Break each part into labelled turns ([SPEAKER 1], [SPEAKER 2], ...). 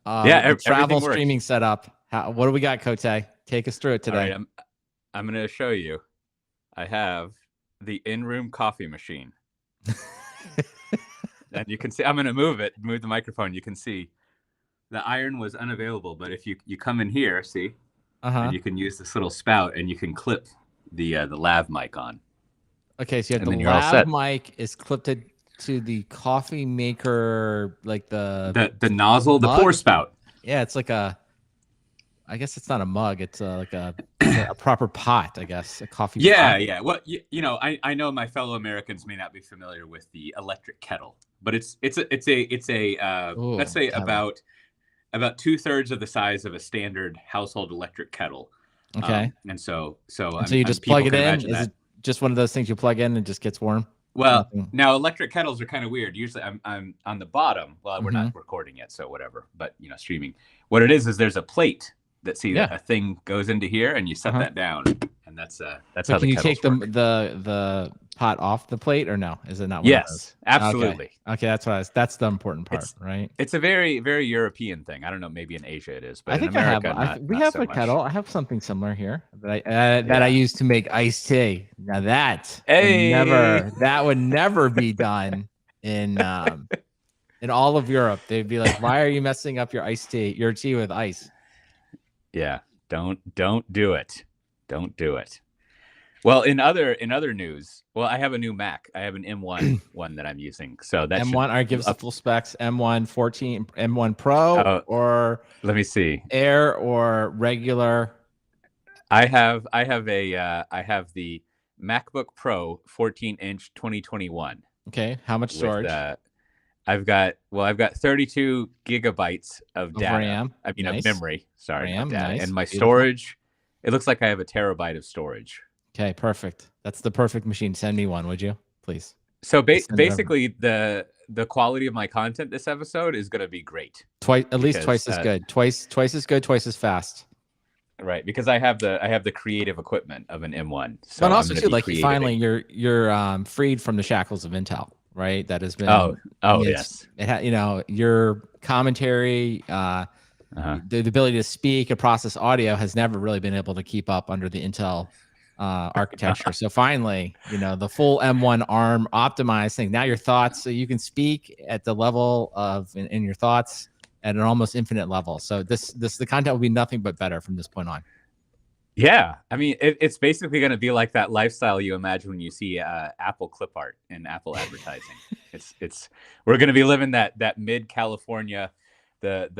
[SPEAKER 1] Travel
[SPEAKER 2] everything works.
[SPEAKER 1] streaming setup. What do we got, Cote? Take us through it
[SPEAKER 2] All right,
[SPEAKER 1] today.
[SPEAKER 2] I'm going to show you. I have the in-room coffee machine. And you can see, I'm going to move the microphone. You can see the iron was unavailable, but if you come in here, see, and you can use this little spout and you can clip the lav mic on.
[SPEAKER 1] Okay, so you have the lav mic is clipped to the coffee maker, like the
[SPEAKER 2] nozzle,
[SPEAKER 1] mug?
[SPEAKER 2] the pour spout.
[SPEAKER 1] Yeah, it's like I guess it's not a mug. It's like a proper pot, I guess, a coffee pot.
[SPEAKER 2] Yeah. Well, I know my fellow Americans may not be familiar with the electric kettle, but it's a let's say kettle. about 2/3 of the size of a standard household electric kettle.
[SPEAKER 1] Okay.
[SPEAKER 2] And so
[SPEAKER 1] you just plug it in. Is it just one of those things you plug in and just gets warm?
[SPEAKER 2] Well, now electric kettles are kind of weird. Usually I'm on the bottom. Well, we're not recording yet, so whatever. But streaming. What it is there's a plate that a thing goes into here, and you set that down, and that's
[SPEAKER 1] so
[SPEAKER 2] how.
[SPEAKER 1] Can you take the pot off the plate, or no? Is it not?
[SPEAKER 2] Yes, absolutely.
[SPEAKER 1] Okay, that's the important part, right?
[SPEAKER 2] It's a very, very European thing. I don't know, maybe in Asia it is, but
[SPEAKER 1] I think
[SPEAKER 2] in America,
[SPEAKER 1] we have a kettle. I have something similar here that I use to make iced tea. Now that would never be done in all of Europe. They'd be like, "Why are you messing up your tea with ice?"
[SPEAKER 2] Yeah, don't do it. Don't do it. Well, in other news, I have a new Mac. I have an M1 one that I'm using. So that
[SPEAKER 1] M1. All right, give us the full specs. M1 14, M1 Pro, or
[SPEAKER 2] let me see,
[SPEAKER 1] Air or regular.
[SPEAKER 2] I have the MacBook Pro 14-inch 2021.
[SPEAKER 1] Okay, how much storage?
[SPEAKER 2] I've got 32 gigabytes of data.
[SPEAKER 1] RAM.
[SPEAKER 2] I mean, of memory. Sorry,
[SPEAKER 1] RAM,
[SPEAKER 2] data.
[SPEAKER 1] Nice.
[SPEAKER 2] And my storage, it looks like I have a terabyte of storage.
[SPEAKER 1] Okay, perfect. That's the perfect machine. Send me one, would you, please?
[SPEAKER 2] So basically, the quality of my content this episode is going to be great.
[SPEAKER 1] At least twice as good. Twice as good. Twice as fast.
[SPEAKER 2] Right, because I have the creative equipment of an M1. So
[SPEAKER 1] but also too, like finally, you're freed from the shackles of Intel. Right, that has been.
[SPEAKER 2] Yes.
[SPEAKER 1] It your commentary, the ability to speak and process audio has never really been able to keep up under the Intel architecture. So finally, the full M1 ARM optimized thing. Now your thoughts, so you can speak at the level of in your thoughts at an almost infinite level. So the content will be nothing but better from this point on.
[SPEAKER 2] Yeah, I mean, it's basically going to be like that lifestyle you imagine when you see Apple clip art in Apple advertising. We're going to be living that mid California, the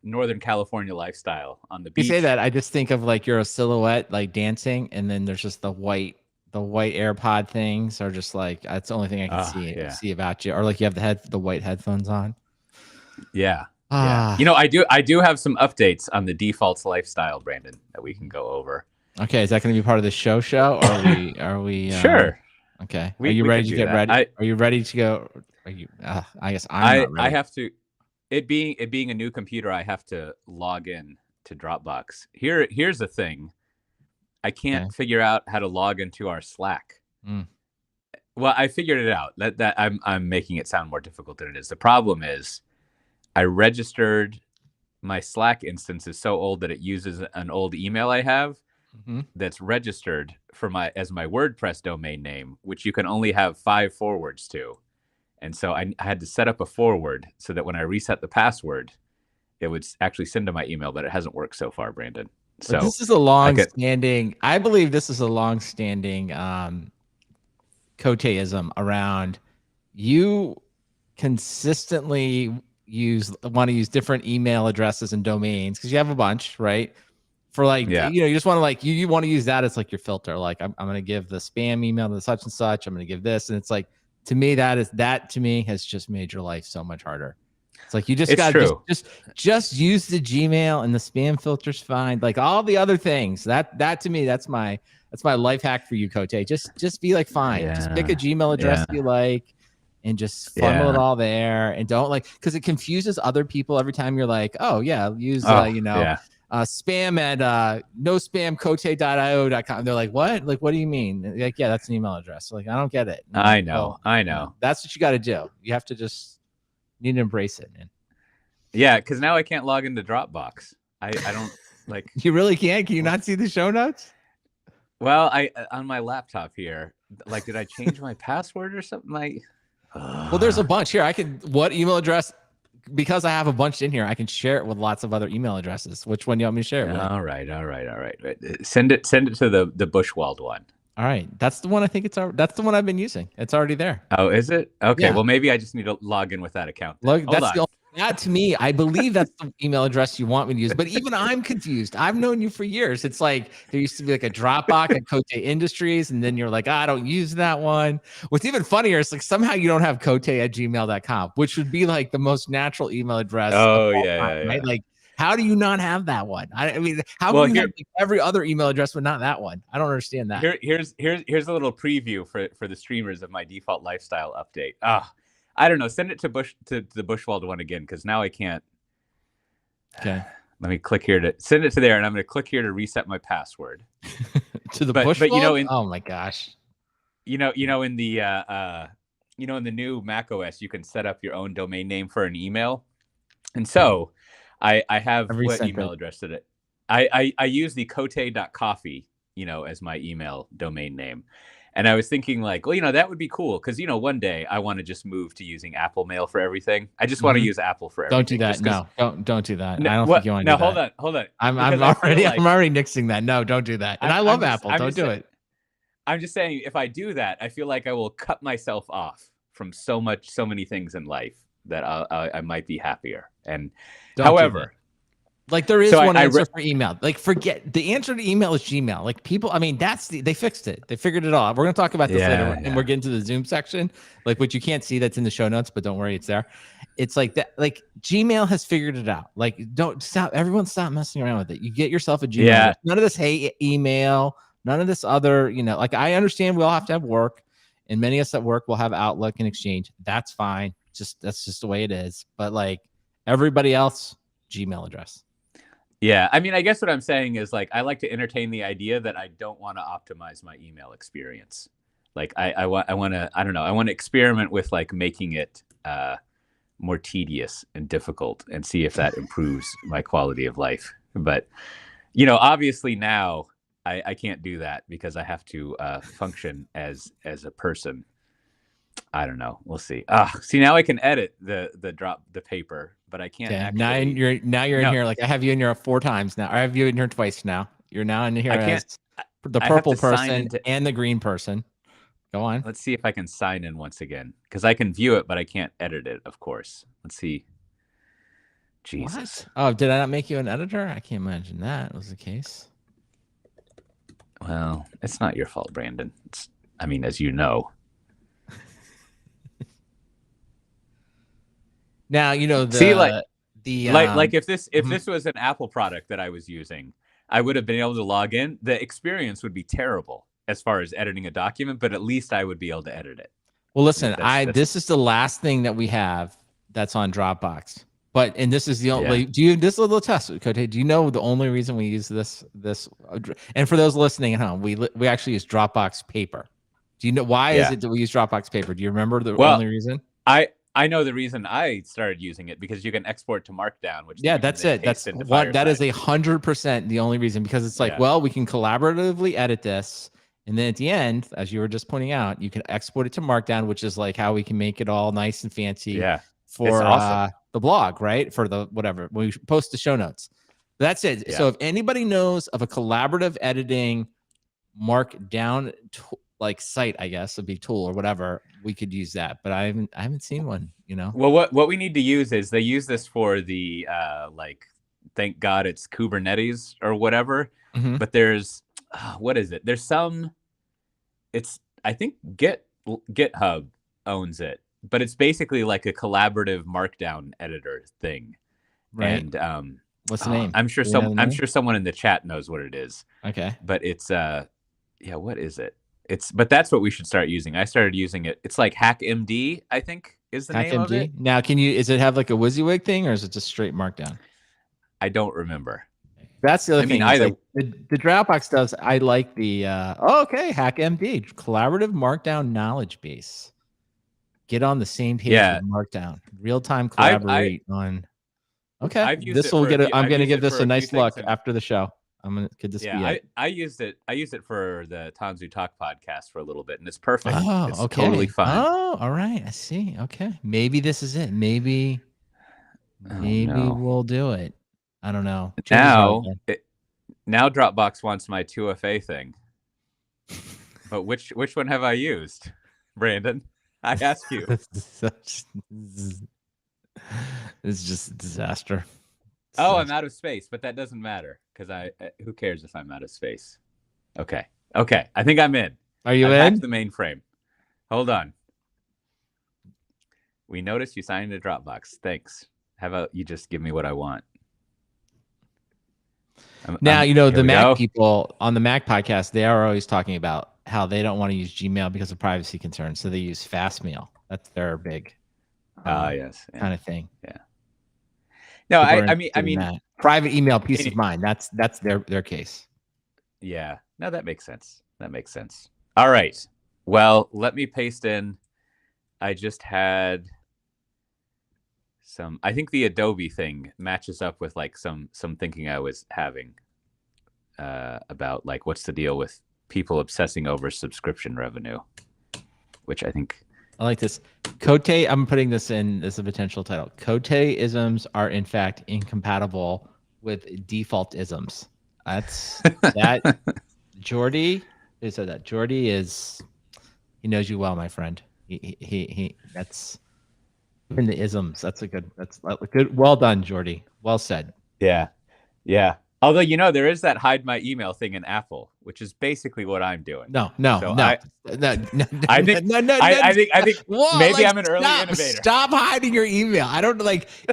[SPEAKER 2] Northern California lifestyle on the beach.
[SPEAKER 1] You say that, I just think of like you're a silhouette like dancing, and then there's just the white AirPod things are just like that's the only thing I can see about you, or like you have the white headphones on.
[SPEAKER 2] Yeah. Yeah. I do have some updates on the defaults lifestyle, Brandon, that we can go over.
[SPEAKER 1] Okay, is that going to be part of the show? Or are we?
[SPEAKER 2] Sure.
[SPEAKER 1] Okay. Are you ready to get ready? Are you ready to go? Are you? I guess I'm not ready.
[SPEAKER 2] I have to. It being a new computer, I have to log in to Dropbox. Here's the thing. I can't figure out how to log into our Slack. Well, I figured it out. That I'm making it sound more difficult than it is. The problem is, I registered my Slack instance is so old that it uses an old email I have that's registered as my WordPress domain name, which you can only have 5 forwards to. And so I had to set up a forward so that when I reset the password, it would actually send to my email, but it hasn't worked so far, Brandon. So
[SPEAKER 1] but this is a long-standing, I believe this is a long-standing Coteism around you consistently want to use different email addresses and domains because you have a bunch, right? For like, you just want to like, you want to use that as like your filter. Like I'm going to give the spam email to such and such. I'm going to give this. And it's like, to me, that to me has just made your life so much harder. It's like, you just got to just use the Gmail and the spam filter's fine. Like all the other things that to me, that's my life hack for you, Cote. Just be like, fine, just pick a Gmail address you like, and just funnel it all there, and don't because it confuses other people every time you're like, oh yeah, use spam at nospamcote.io.com. They're like, what? Like, what do you mean? Like, yeah, that's an email address. So, like, I don't get it.
[SPEAKER 2] I know.
[SPEAKER 1] That's what you got to do. You have to just need to embrace it, man.
[SPEAKER 2] Yeah, because now I can't log into Dropbox. I don't like.
[SPEAKER 1] You really can't? Can you not see the show notes?
[SPEAKER 2] Well, I on my laptop here, like, did I change my password or something?
[SPEAKER 1] Well, there's a bunch here. What email address? Because I have a bunch in here, I can share it with lots of other email addresses. Which one do you want me to share it with?
[SPEAKER 2] All right. Send it to the Bushwald one.
[SPEAKER 1] All right, that's the one. I think that's the one I've been using. It's already there.
[SPEAKER 2] Oh, is it? Okay.
[SPEAKER 1] Yeah.
[SPEAKER 2] Well, maybe I just need to log in with that account.
[SPEAKER 1] Look, that to me, I believe that's the email address you want me to use. But even I'm confused. I've known you for years. It's like there used to be like a Dropbox at Cote Industries, and then you're like, I don't use that one. What's even funnier is like somehow you don't have cote@gmail.com, which would be like the most natural email address.
[SPEAKER 2] Oh yeah,
[SPEAKER 1] right? Like, how do you not have that one? I mean, how can you have like every other email address but not that one? I don't understand that.
[SPEAKER 2] Here's a little preview for the streamers of my default lifestyle update. I don't know. Send it to the Bushwald one again, because now I can't.
[SPEAKER 1] Okay.
[SPEAKER 2] Let me click here to send it to there, and I'm going to click here to reset my password.
[SPEAKER 1] To the Bushwald?
[SPEAKER 2] But you know,
[SPEAKER 1] oh my gosh.
[SPEAKER 2] In the in the new Mac OS, you can set up your own domain name for an email, and so I have what email address did it? I use the cote.coffee, as my email domain name. And I was thinking like, well, that would be cool because, one day I want to just move to using Apple Mail for everything. I just want to use Apple for everything.
[SPEAKER 1] Don't do that. No, don't do that. I don't think you want to do that.
[SPEAKER 2] No, hold on.
[SPEAKER 1] I'm already nixing that. No, don't do that. And I love Apple. Don't do it.
[SPEAKER 2] I'm just saying, if I do that, I feel like I will cut myself off from so many things in life that I might be happier. And however,
[SPEAKER 1] like there is one answer for email. Like forget the answer to email is Gmail. Like people, I mean, they fixed it. They figured it all out. We're gonna talk about this later, and we're getting to the Zoom section, like which you can't see. That's in the show notes, but don't worry, it's there. It's like that. Like Gmail has figured it out. Like don't stop. Everyone stop messing around with it. You get yourself a Gmail. Yeah. None of this hate email. None of this other. Like I understand we all have to have work, and many of us at work will have Outlook and Exchange. That's fine. That's just the way it is. But like everybody else, Gmail address.
[SPEAKER 2] Yeah, I mean, I guess what I'm saying is like I like to entertain the idea that I don't want to optimize my email experience. Like I want to, I don't know, I want to experiment with like making it more tedious and difficult and see if that improves my quality of life. But obviously now I can't do that because I have to function as a person. I don't know. We'll see. See, now I can edit the paper, but I can't.
[SPEAKER 1] Okay. Now you're in here. Like I have you in here 4 times now. I have you in here twice now. You're now in here as the purple person and the green person. Go on.
[SPEAKER 2] Let's see if I can sign in once again, because I can view it, but I can't edit it. Of course. Let's see. Jesus.
[SPEAKER 1] What? Oh, did I not make you an editor? I can't imagine that was the case.
[SPEAKER 2] Well, it's not your fault, Brandon. I mean, as you know.
[SPEAKER 1] Now
[SPEAKER 2] like if this was an Apple product that I was using, I would have been able to log in. The experience would be terrible as far as editing a document, but at least I would be able to edit it.
[SPEAKER 1] Well, listen, this is the last thing that we have that's on Dropbox. And this is the only. This little test, Cote? Do you know the only reason we use this? And for those listening at home, we actually use Dropbox Paper. Do you know why is it that we use Dropbox Paper? Do you remember the only reason?
[SPEAKER 2] I know the reason I started using it, because you can export to Markdown, which
[SPEAKER 1] that's it. That's what that is 100% the only reason, because it's like, well, we can collaboratively edit this, and then at the end, as you were just pointing out, you can export it to Markdown, which is like how we can make it all nice and fancy.
[SPEAKER 2] Yeah,
[SPEAKER 1] for awesome. The blog, right? For the whatever we post the show notes. That's it. Yeah. So if anybody knows of a collaborative editing Markdown like site, I guess would be tool or whatever, we could use that, but I haven't seen one.
[SPEAKER 2] Well, what we need to use is they use this for the like, thank God it's Kubernetes or whatever.
[SPEAKER 1] Mm-hmm.
[SPEAKER 2] But there's what is it? There's I think GitHub owns it, but it's basically like a collaborative Markdown editor thing.
[SPEAKER 1] Right.
[SPEAKER 2] And
[SPEAKER 1] what's the name?
[SPEAKER 2] I'm sure someone in the chat knows what it is.
[SPEAKER 1] Okay.
[SPEAKER 2] But it's what is it? But that's what we should start using. I started using it. It's like HackMD, I think, is the name of it.
[SPEAKER 1] Now, is it have like a WYSIWYG thing, or is it just straight Markdown?
[SPEAKER 2] I don't remember.
[SPEAKER 1] That's the other thing.
[SPEAKER 2] Either
[SPEAKER 1] like the Dropbox does. I like the HackMD, collaborative Markdown knowledge base. Get on the same page with Markdown. Real time collaborate on. Okay.
[SPEAKER 2] I've used
[SPEAKER 1] This
[SPEAKER 2] it
[SPEAKER 1] will
[SPEAKER 2] for.
[SPEAKER 1] I'm
[SPEAKER 2] I've
[SPEAKER 1] gonna
[SPEAKER 2] used
[SPEAKER 1] give
[SPEAKER 2] it
[SPEAKER 1] this
[SPEAKER 2] for
[SPEAKER 1] a
[SPEAKER 2] few
[SPEAKER 1] nice look
[SPEAKER 2] things, and
[SPEAKER 1] after the show. Could this be
[SPEAKER 2] yeah,
[SPEAKER 1] it?
[SPEAKER 2] I used it. I used it for the Tanzu Talk podcast for a little bit, and it's perfect.
[SPEAKER 1] Oh,
[SPEAKER 2] It's
[SPEAKER 1] okay.
[SPEAKER 2] totally fine.
[SPEAKER 1] Oh, all right. I see. Okay. Maybe this is it. Maybe we'll do it. I don't know.
[SPEAKER 2] Now Dropbox wants my 2FA thing. But which one have I used, Brandon? I ask you.
[SPEAKER 1] It's just a disaster.
[SPEAKER 2] Oh, I'm out of space, but that doesn't matter because who cares if I'm out of space? Okay. I think I'm in.
[SPEAKER 1] Are you
[SPEAKER 2] I've
[SPEAKER 1] in?
[SPEAKER 2] hacked the mainframe. Hold on. We noticed you signed into Dropbox. Thanks. How about you just give me what I want?
[SPEAKER 1] Now, the Mac people on the Mac podcast, they are always talking about how they don't want to use Gmail because of privacy concerns. So they use Fastmail. That's their big
[SPEAKER 2] yes,
[SPEAKER 1] kind of thing.
[SPEAKER 2] Yeah. No, I mean
[SPEAKER 1] private email, peace of mind. That's their case.
[SPEAKER 2] Yeah. No, that makes sense. All right. Well, let me paste in. I just had I think the Adobe thing matches up with like some thinking I was having about like what's the deal with people obsessing over subscription revenue, which I think
[SPEAKER 1] I like this. Cote, I'm putting this in as a potential title. Cote-isms are in fact incompatible with default isms. That's that. Jordy, who said that? Jordy he knows you well, my friend. He that's in the isms. That's good. Well done, Jordy. Well said.
[SPEAKER 2] Yeah. Although there is that hide my email thing in Apple, which is basically what I'm doing.
[SPEAKER 1] No.
[SPEAKER 2] I think maybe I'm an early innovator.
[SPEAKER 1] Stop hiding your email. I don't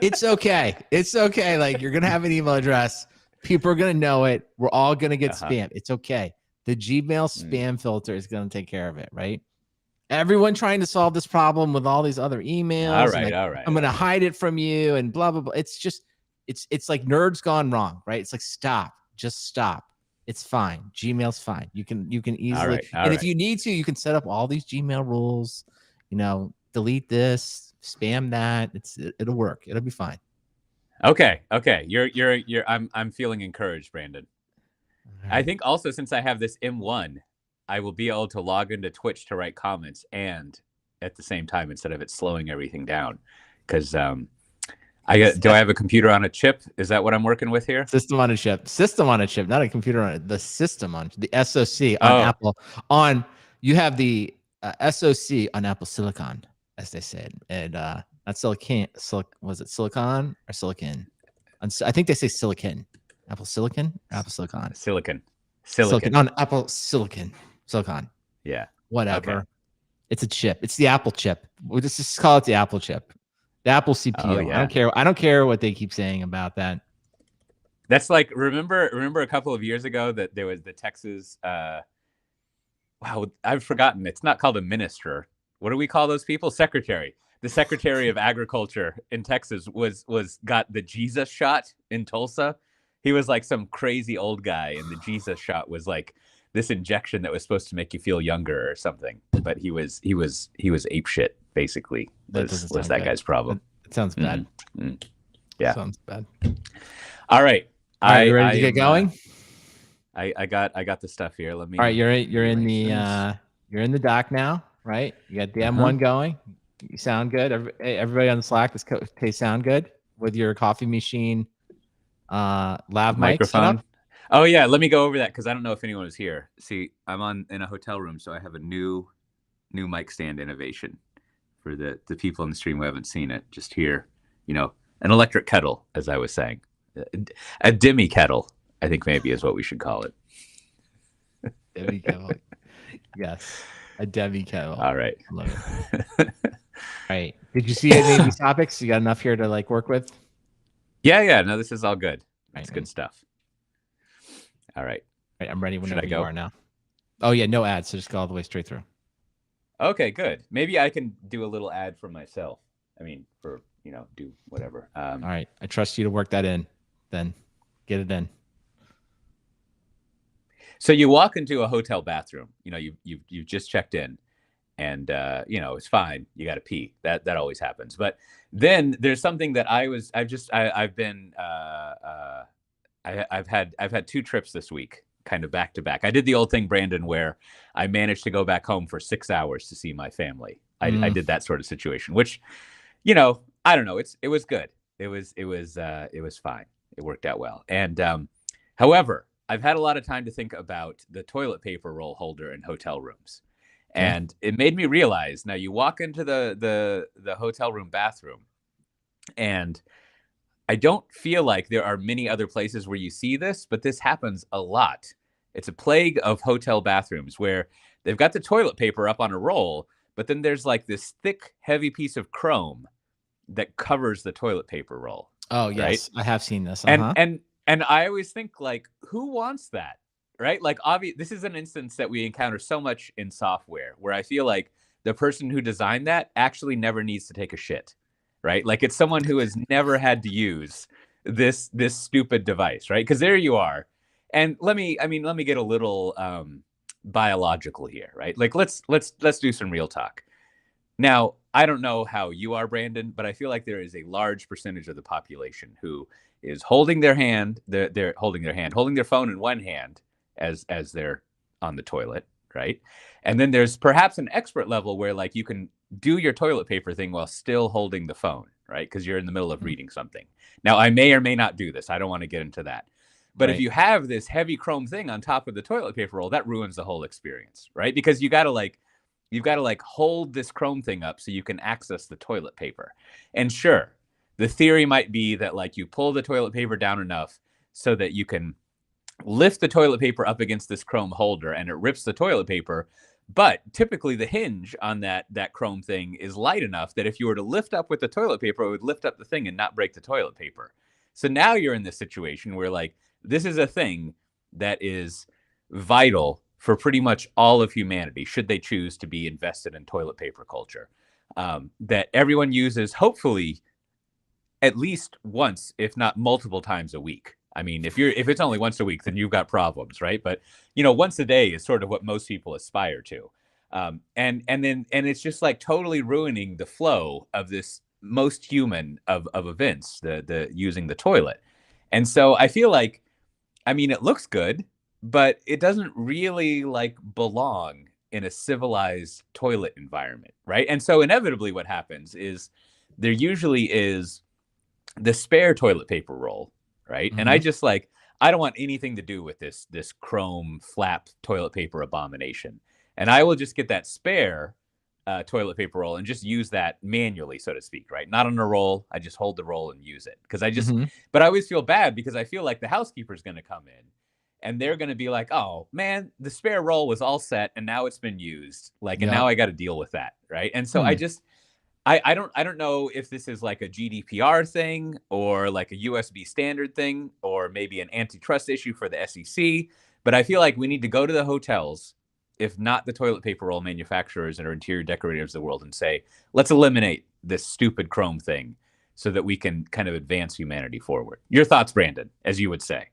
[SPEAKER 1] it's okay. It's okay. Like you're gonna have an email address. People are gonna know it. We're all gonna get spam. It's okay. The Gmail spam filter is gonna take care of it, right? Everyone trying to solve this problem with all these other emails.
[SPEAKER 2] All right.
[SPEAKER 1] I'm gonna hide it from you and blah blah blah. It's just it's like nerds gone wrong, right? It's like just stop. It's fine. Gmail's fine. You can easily if you need to, you can set up all these Gmail rules. Delete this, spam that. It'll work. It'll be fine.
[SPEAKER 2] Okay. I'm feeling encouraged, Brandon. Right. I think also since I have this M1, I will be able to log into Twitch to write comments and at the same time instead of it slowing everything down. Because do I have a computer on a chip? Is that what I'm working with here?
[SPEAKER 1] System on a chip, not a computer on it. The system on the SoC on Apple. You have the SoC on Apple Silicon, as they said, and not silicon. Was it silicon or silicon? I think they say silicon. Apple Silicon, Apple Silicon.
[SPEAKER 2] Silicon
[SPEAKER 1] on Apple Silicon. Silicon.
[SPEAKER 2] Yeah.
[SPEAKER 1] Whatever. Okay. It's a chip. It's the Apple chip. We'll just call it the Apple chip. The Apple CPU. Oh, yeah. I don't care what they keep saying about that.
[SPEAKER 2] That's like remember a couple of years ago that there was the Texas wow, I've forgotten. It's not called a minister. What do we call those people? Secretary. The Secretary of Agriculture in Texas got the Jesus shot in Tulsa. He was like some crazy old guy, and the Jesus shot was like this injection that was supposed to make you feel younger or something. But he was apeshit, basically. Was that guy's problem?
[SPEAKER 1] It sounds bad.
[SPEAKER 2] Yeah,
[SPEAKER 1] sounds bad.
[SPEAKER 2] All right,
[SPEAKER 1] you ready to get going?
[SPEAKER 2] I got the stuff here. Let me.
[SPEAKER 1] All right, you're in the dock now, right? You got the M1 going. You sound good. Everybody on the Slack, they sound good with your coffee machine. Lav
[SPEAKER 2] microphone. Oh yeah, let me go over that because I don't know if anyone was here. See, I'm in a hotel room, so I have a new mic stand innovation for the people in the stream who haven't seen it. Just here, an electric kettle, as I was saying, a demi kettle, I think maybe is what we should call it.
[SPEAKER 1] Demi kettle, yes, a demi kettle.
[SPEAKER 2] All right,
[SPEAKER 1] love it. All right, did you see any of these topics? You got enough here to work with?
[SPEAKER 2] Yeah. No, this is all good. It's good stuff. All right.
[SPEAKER 1] I'm ready whenever you are now. Oh yeah, no ads, so just go all the way straight through.
[SPEAKER 2] Okay, good. Maybe I can do a little ad for myself. I mean, do whatever.
[SPEAKER 1] All right, I trust you to work that in. Then get it in.
[SPEAKER 2] So you walk into a hotel bathroom. You've just checked in, and it's fine. You got to pee. That always happens. But then there's something that I've had 2 trips this week, kind of back to back. I did the old thing, Brandon, where I managed to go back home for 6 hours to see my family. I did that sort of situation, which, I don't know. It was good. It was fine. It worked out well. And however, I've had a lot of time to think about the toilet paper roll holder in hotel rooms. And it made me realize, now you walk into the hotel room bathroom, and I don't feel like there are many other places where you see this, but this happens a lot. It's a plague of hotel bathrooms where they've got the toilet paper up on a roll, but then there's like this thick, heavy piece of chrome that covers the toilet paper roll.
[SPEAKER 1] Oh, yes. Right? I have seen this.
[SPEAKER 2] And I always think, like, who wants that? Right? Like, this is an instance that we encounter so much in software, where I feel like the person who designed that actually never needs to take a shit. Right? Like, it's someone who has never had to use this stupid device, right? Because there you are. And let me get a little biological here, right? Like, let's do some real talk. Now, I don't know how you are, Brandon, but I feel like there is a large percentage of the population who is holding their phone in one hand as they're on the toilet, right? And then there's perhaps an expert level where, like, you can do your toilet paper thing while still holding the phone, right? Because you're in the middle of reading something. Now, I may or may not do this. I don't want to get into that. But if you have this heavy chrome thing on top of the toilet paper roll, that ruins the whole experience, right? Because you've got to hold this chrome thing up so you can access the toilet paper. And sure, the theory might be that, like, you pull the toilet paper down enough so that you can lift the toilet paper up against this chrome holder and it rips the toilet paper. But typically the hinge on that chrome thing is light enough that if you were to lift up with the toilet paper, it would lift up the thing and not break the toilet paper. So now you're in this situation where, like, this is a thing that is vital for pretty much all of humanity, should they choose to be invested in toilet paper culture, that everyone uses, hopefully, at least once, if not multiple times a week. I mean, if it's only once a week, then you've got problems, right? But once a day is sort of what most people aspire to, and it's just like totally ruining the flow of this most human of events, the using the toilet. And so I feel like, I mean, it looks good, but it doesn't really, like, belong in a civilized toilet environment, right? And so inevitably what happens is there usually is the spare toilet paper roll, right? And I just, like, I don't want anything to do with this chrome flap toilet paper abomination. And I will just get that spare toilet paper roll and just use that manually, so to speak, right? Not on a roll. I just hold the roll and use it. Because but I always feel bad because I feel like the housekeeper's going to come in and they're going to be like, oh man, the spare roll was all set and now it's been used. Like, and now I got to deal with that. Right. And so I don't know if this is like a GDPR thing or like a USB standard thing or maybe an antitrust issue for the SEC, but I feel like we need to go to the hotels, if not the toilet paper roll manufacturers and our interior decorators of the world, and say, let's eliminate this stupid chrome thing so that we can kind of advance humanity forward. Your thoughts, Brandon, as you would say?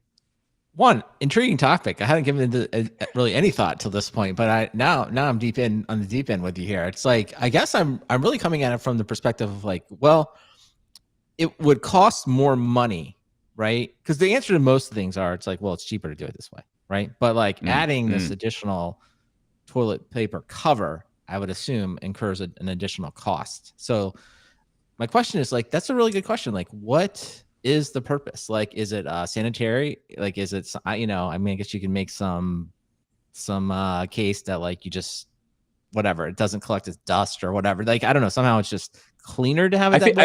[SPEAKER 1] One intriguing topic. I hadn't given it really any thought till this point, but now I'm on the deep end with you here. It's like, I guess I'm really coming at it from the perspective of, like, well, it would cost more money, right? Because the answer to most things are, it's like, well, it's cheaper to do it this way, right? But like adding this additional toilet paper cover, I would assume, incurs an additional cost. So my question is, like, that's a really good question. Like, what is the purpose? Like, is it sanitary? Like, is it, I mean, I guess you can make some case that, like, you just, whatever, it doesn't collect its dust or whatever. Like, I don't know, somehow it's just cleaner to have it that way.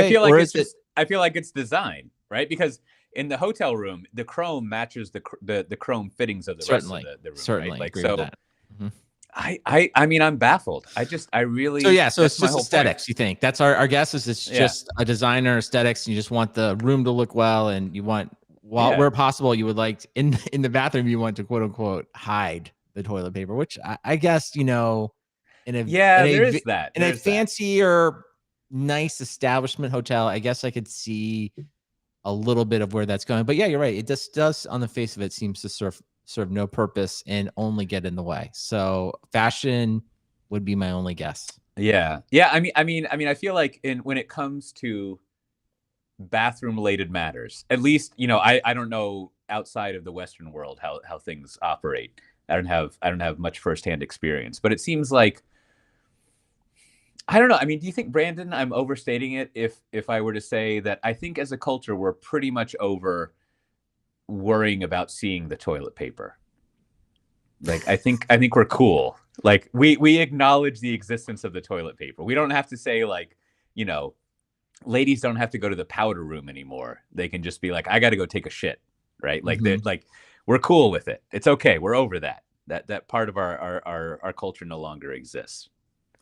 [SPEAKER 2] I feel like it's design, right? Because in the hotel room, the chrome matches the chrome fittings of the rest of the room.
[SPEAKER 1] Certainly,
[SPEAKER 2] right? Like,
[SPEAKER 1] agree
[SPEAKER 2] so
[SPEAKER 1] with that.
[SPEAKER 2] I mean, I'm baffled. So
[SPEAKER 1] it's just aesthetics. You think that's our guess is it's just a designer aesthetics. And you just want the room to look well, and you want, where possible, you would like in the bathroom, you want to quote unquote hide the toilet paper, which I guess, in a fancy or nice establishment hotel, I guess I could see a little bit of where that's going. But yeah, you're right. It just does, on the face of it, seems to serve no purpose and only get in the way. So fashion would be my only guess.
[SPEAKER 2] Yeah. I feel like when it comes to bathroom related matters, at least, I don't know outside of the Western world how things operate. I don't have much firsthand experience, but it seems like, I don't know. I mean, do you think, Brandon, I'm overstating it if I were to say that I think as a culture we're pretty much over worrying about seeing the toilet paper? Like, I think we're cool. Like, we acknowledge the existence of the toilet paper. We don't have to say, like, ladies don't have to go to the powder room anymore. They can just be like, I got to go take a shit, right? Like, like, we're cool with it. It's okay. We're over that. That part of our culture no longer exists.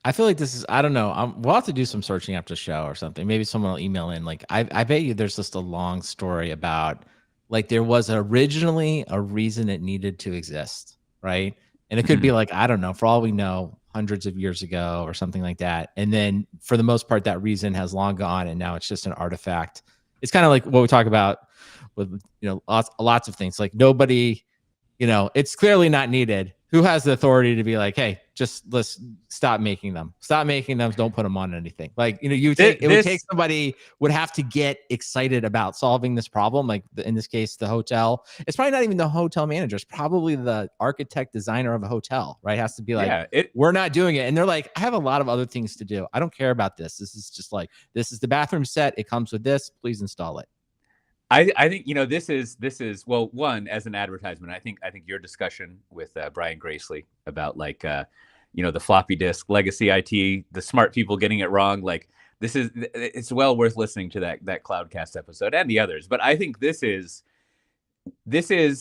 [SPEAKER 1] I feel like this is, I don't know. We'll have to do some searching after the show or something. Maybe someone will email in. Like, I bet you there's just a long story about, like, there was originally a reason it needed to exist, right? And it could be like, I don't know, for all we know, hundreds of years ago or something like that. And then for the most part, that reason has long gone, and now it's just an artifact. It's kind of like what we talk about with, lots of things. Like, nobody, it's clearly not needed. Who has the authority to be like, hey, let's stop making them. Stop making them. Don't put them on anything. Like, it would take somebody would have to get excited about solving this problem. Like, in this case, the hotel. It's probably not even the hotel manager. It's probably the architect designer of a hotel, right? It has to be like, we're not doing it. And they're like, I have a lot of other things to do. I don't care about this. This is just like, this is the bathroom set. It comes with this. Please install it.
[SPEAKER 2] I think this is well, one, as an advertisement. I think your discussion with Brian Gracely about, like, the floppy disk legacy IT, the smart people getting it wrong. Like, it's well worth listening to that Cloudcast episode and the others. But I think this is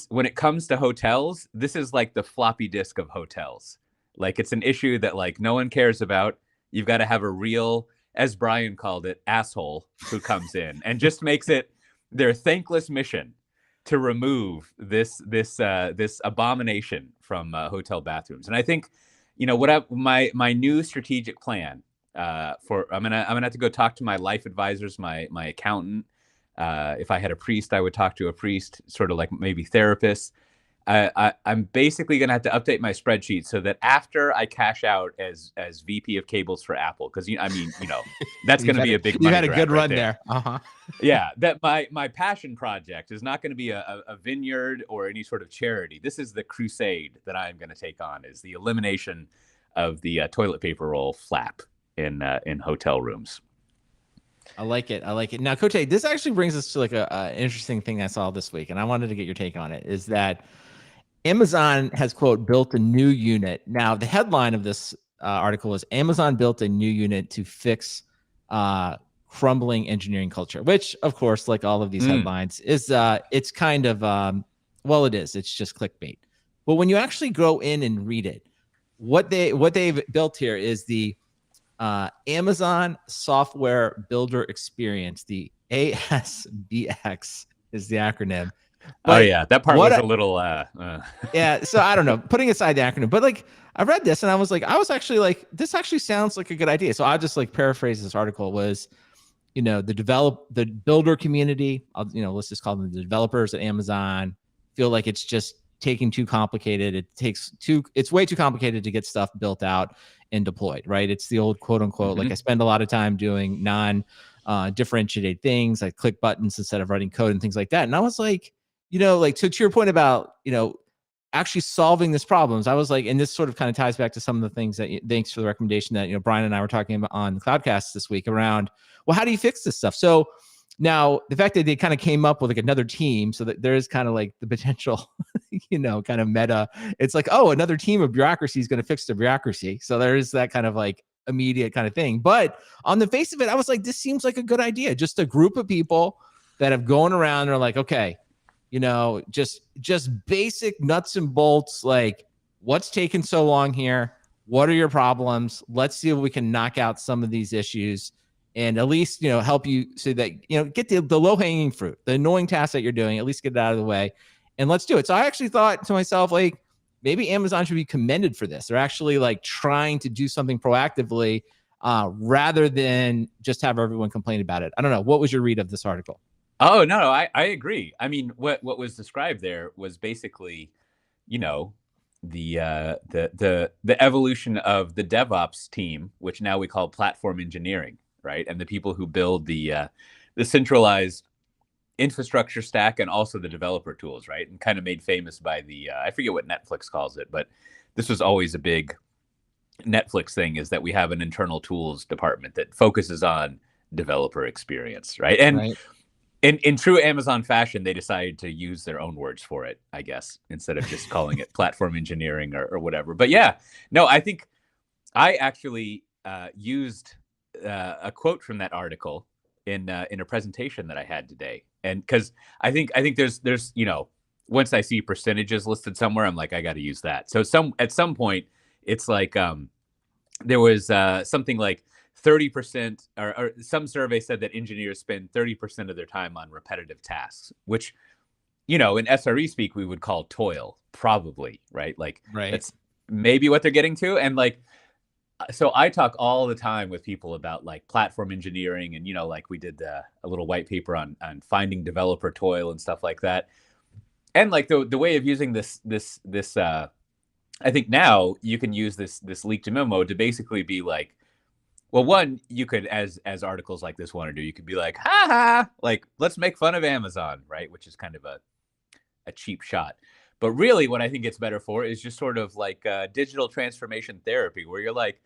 [SPEAKER 2] when it comes to hotels, this is like the floppy disk of hotels. Like, it's an issue that, like, no one cares about. You've got to have a real, as Brian called it, asshole who comes in and just makes it their thankless mission to remove this abomination from hotel bathrooms. And I think, my new strategic plan for, I'm gonna have to go talk to my life advisors, my accountant. If I had a priest, I would talk to a priest, sort of like maybe therapists. I'm basically going to have to update my spreadsheet so that after I cash out as VP of cables for Apple, because that's going to be a big.
[SPEAKER 1] You had a good run there.
[SPEAKER 2] Yeah, that my passion project is not going to be a vineyard or any sort of charity. This is the crusade that I'm going to take on, is the elimination of the toilet paper roll flap in hotel rooms.
[SPEAKER 1] I like it. Now, Cote, this actually brings us to, like, a interesting thing I saw this week, and I wanted to get your take on it. Is that Amazon has, quote, built a new unit. Now, the headline of this article is Amazon built a new unit to fix crumbling engineering culture, which, of course, like all of these headlines, is it's kind of it is. It's just clickbait. But when you actually go in and read it, what they've built here is the Amazon Software Builder Experience. The ASBX is the acronym.
[SPEAKER 2] But that part was a little
[SPEAKER 1] yeah, so I don't know, putting aside the acronym, but, like, I read this and I was actually like, this actually sounds like a good idea. So I'll just, like, paraphrase this article. Was, the builder community, let's just call them the developers at Amazon, feel like it's just taking too complicated. It's way too complicated to get stuff built out and deployed, right? It's the old quote unquote, like, I spend a lot of time doing differentiated things, like click buttons instead of writing code and things like that. And I was like, to your point about, actually solving this problems, I was like, and this sort of kind of ties back to some of the things that, thanks for the recommendation that, Brian and I were talking about on the Cloudcast this week around, well, how do you fix this stuff? So now the fact that they kind of came up with, like, another team, so that there is kind of, like, the potential, kind of meta. It's like, oh, another team of bureaucracy is going to fix the bureaucracy. So there is that kind of, like, immediate kind of thing. But on the face of it, I was like, this seems like a good idea. Just a group of people that have gone around and are like, okay, just basic nuts and bolts, like, what's taking so long here? What are your problems? Let's see if we can knock out some of these issues and at least, help you so that, get the low hanging fruit, the annoying tasks that you're doing, at least get it out of the way, and let's do it. So I actually thought to myself, like, maybe Amazon should be commended for this. They're actually, like, trying to do something proactively rather than just have everyone complain about it. I don't know. What was your read of this article?
[SPEAKER 2] Oh, no, I agree. I mean, what was described there was basically, the evolution of the DevOps team, which now we call platform engineering, right? And the people who build the centralized infrastructure stack and also the developer tools, right? And kind of made famous by the I forget what Netflix calls it, but this was always a big Netflix thing, is that we have an internal tools department that focuses on developer experience, right? And
[SPEAKER 1] right.
[SPEAKER 2] In true Amazon fashion, they decided to use their own words for it, I guess, instead of just calling it platform engineering or whatever. But yeah, no, I think I actually used a quote from that article in a presentation that I had today. And because I think there's once I see percentages listed somewhere, I'm like, I got to use that. So at some point, it's like there was something like 30%, or some survey said that engineers spend 30% of their time on repetitive tasks, which, in SRE speak, we would call toil, probably, right? Like,
[SPEAKER 1] right.
[SPEAKER 2] That's maybe what they're getting to. And like, so I talk all the time with people about like platform engineering, and, like we did a little white paper on finding developer toil and stuff like that. And like the way of using this, I think now you can use this leaked memo to basically be like, well, one, you could, as articles like this want to do, you could be like, ha ha, like, let's make fun of Amazon, right? Which is kind of a cheap shot. But really what I think it's better for is just sort of like digital transformation therapy, where you're like,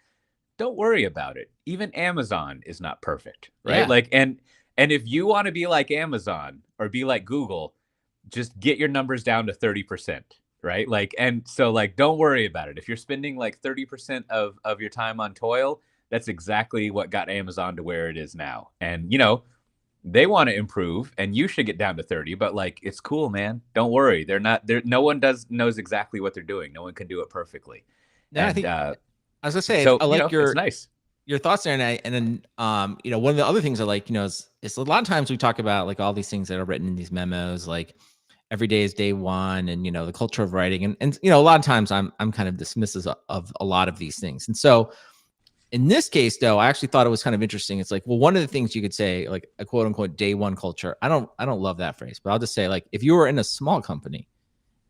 [SPEAKER 2] don't worry about it. Even Amazon is not perfect, right?
[SPEAKER 1] Yeah.
[SPEAKER 2] Like, and if you want to be like Amazon or be like Google, just get your numbers down to 30%, right? Like, and so like, don't worry about it. If you're spending like 30% of your time on toil, that's exactly what got Amazon to where it is now. And, they want to improve, and you should get down to 30, but like, it's cool, man. Don't worry. No one knows exactly what they're doing. No one can do it perfectly.
[SPEAKER 1] No,
[SPEAKER 2] and,
[SPEAKER 1] I think, I was gonna say,
[SPEAKER 2] so,
[SPEAKER 1] I like
[SPEAKER 2] it's nice.
[SPEAKER 1] Your thoughts there. And then, one of the other things I like, is a lot of times we talk about like all these things that are written in these memos, like every day is day one, and, the culture of writing. And, a lot of times I'm kind of dismissive of a lot of these things. And so, in this case, though, I actually thought it was kind of interesting. It's like, well, one of the things you could say, like a quote unquote day one culture. I don't love that phrase, but I'll just say, like, if you were in a small company,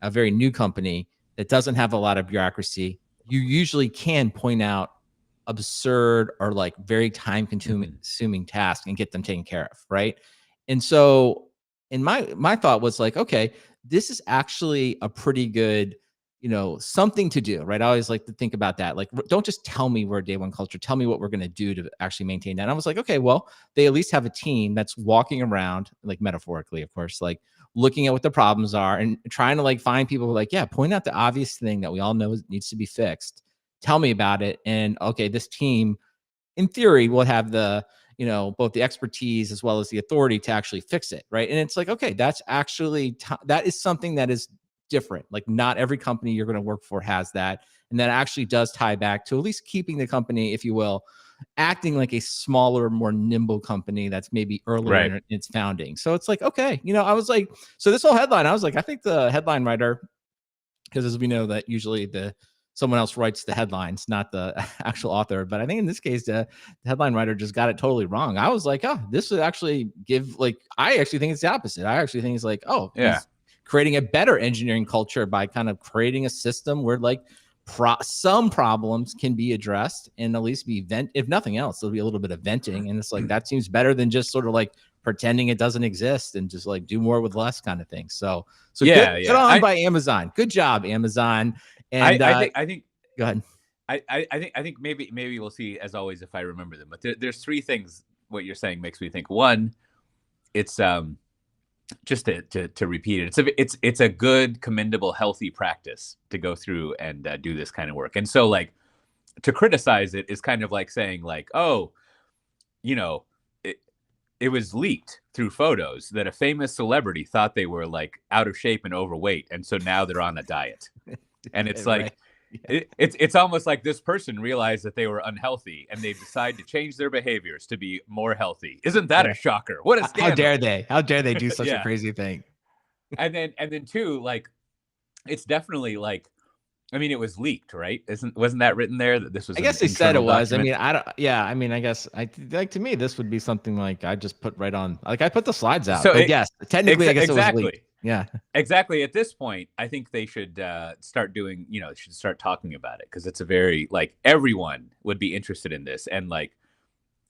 [SPEAKER 1] a very new company that doesn't have a lot of bureaucracy, you usually can point out absurd or like very time consuming tasks and get them taken care of, right? And so, in my thought was like, okay, this is actually a pretty good, something to do, right? I always like to think about that. Like, don't just tell me we're a day one culture. Tell me what we're going to do to actually maintain that. And I was like, okay, well, they at least have a team that's walking around, like metaphorically, of course, like looking at what the problems are and trying to like find people who are like, yeah, point out the obvious thing that we all know needs to be fixed. Tell me about it. And okay, this team, in theory, will have the, both the expertise as well as the authority to actually fix it, right? And it's like, okay, that's actually that is something that is different. Like, not every company you're going to work for has that. And that actually does tie back to at least keeping the company, if you will, acting like a smaller, more nimble company that's maybe earlier in its founding. So it's like, okay, I was like, so this whole headline, I was like, I think the headline writer, because as we know that usually someone else writes the headlines, not the actual author. But I think in this case, the headline writer just got it totally wrong. I was like, oh, this would actually give, like, I actually think it's the opposite. I actually think it's like, oh, yeah, creating a better engineering culture by kind of creating a system where like some problems can be addressed and at least be if nothing else, there'll be a little bit of venting. And it's like, that seems better than just sort of like pretending it doesn't exist and just like do more with less kind of thing. So good on by Amazon. Good job, Amazon. And
[SPEAKER 2] I think
[SPEAKER 1] go ahead.
[SPEAKER 2] I think maybe we'll see, as always, if I remember them. But there's three things what you're saying makes me think. One, it's just to repeat it, it's a good, commendable, healthy practice to go through and do this kind of work. And so, like, to criticize it is kind of like saying, like, oh, it was leaked through photos that a famous celebrity thought they were like out of shape and overweight, and so now they're on a diet. And it's like, right. It's almost like this person realized that they were unhealthy and they decide to change their behaviors to be more healthy. Isn't that a shocker? What a scandal.
[SPEAKER 1] How dare they do such a crazy thing?
[SPEAKER 2] And then two, like, it's definitely like, I mean, it was leaked, right? Wasn't that written there that this was?
[SPEAKER 1] I guess they said it was. Document? I mean, I guess to me, this would be something like I just put right on, like I put the slides out. So yes, technically, I guess exactly. It was leaked. Yeah.
[SPEAKER 2] Exactly. At this point, I think they should start doing, should start talking about it, because it's a very, like, everyone would be interested in this. And like,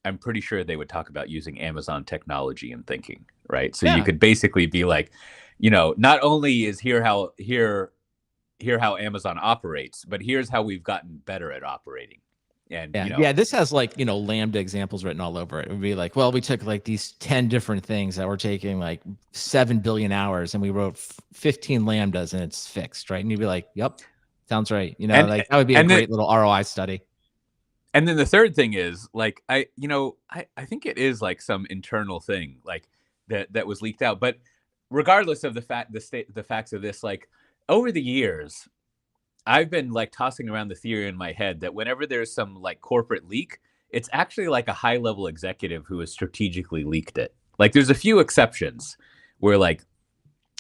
[SPEAKER 2] I'm pretty sure they would talk about using Amazon technology and thinking, right? So you
[SPEAKER 1] Yeah.
[SPEAKER 2] could basically be like, not only is here how Amazon operates, but here's how we've gotten better at operating. And
[SPEAKER 1] Yeah. This has like, Lambda examples written all over it. It would be like, well, we took like these 10 different things that were taking like 7 billion hours and we wrote 15 Lambdas and it's fixed, right? And you'd be like, yep, sounds right. Like that would be a great little ROI study.
[SPEAKER 2] And then the third thing is like, I think it is like some internal thing like that was leaked out. But regardless of the facts of this, like, over the years, I've been like tossing around the theory in my head that whenever there's some like corporate leak, it's actually like a high level executive who has strategically leaked it. Like, there's a few exceptions where like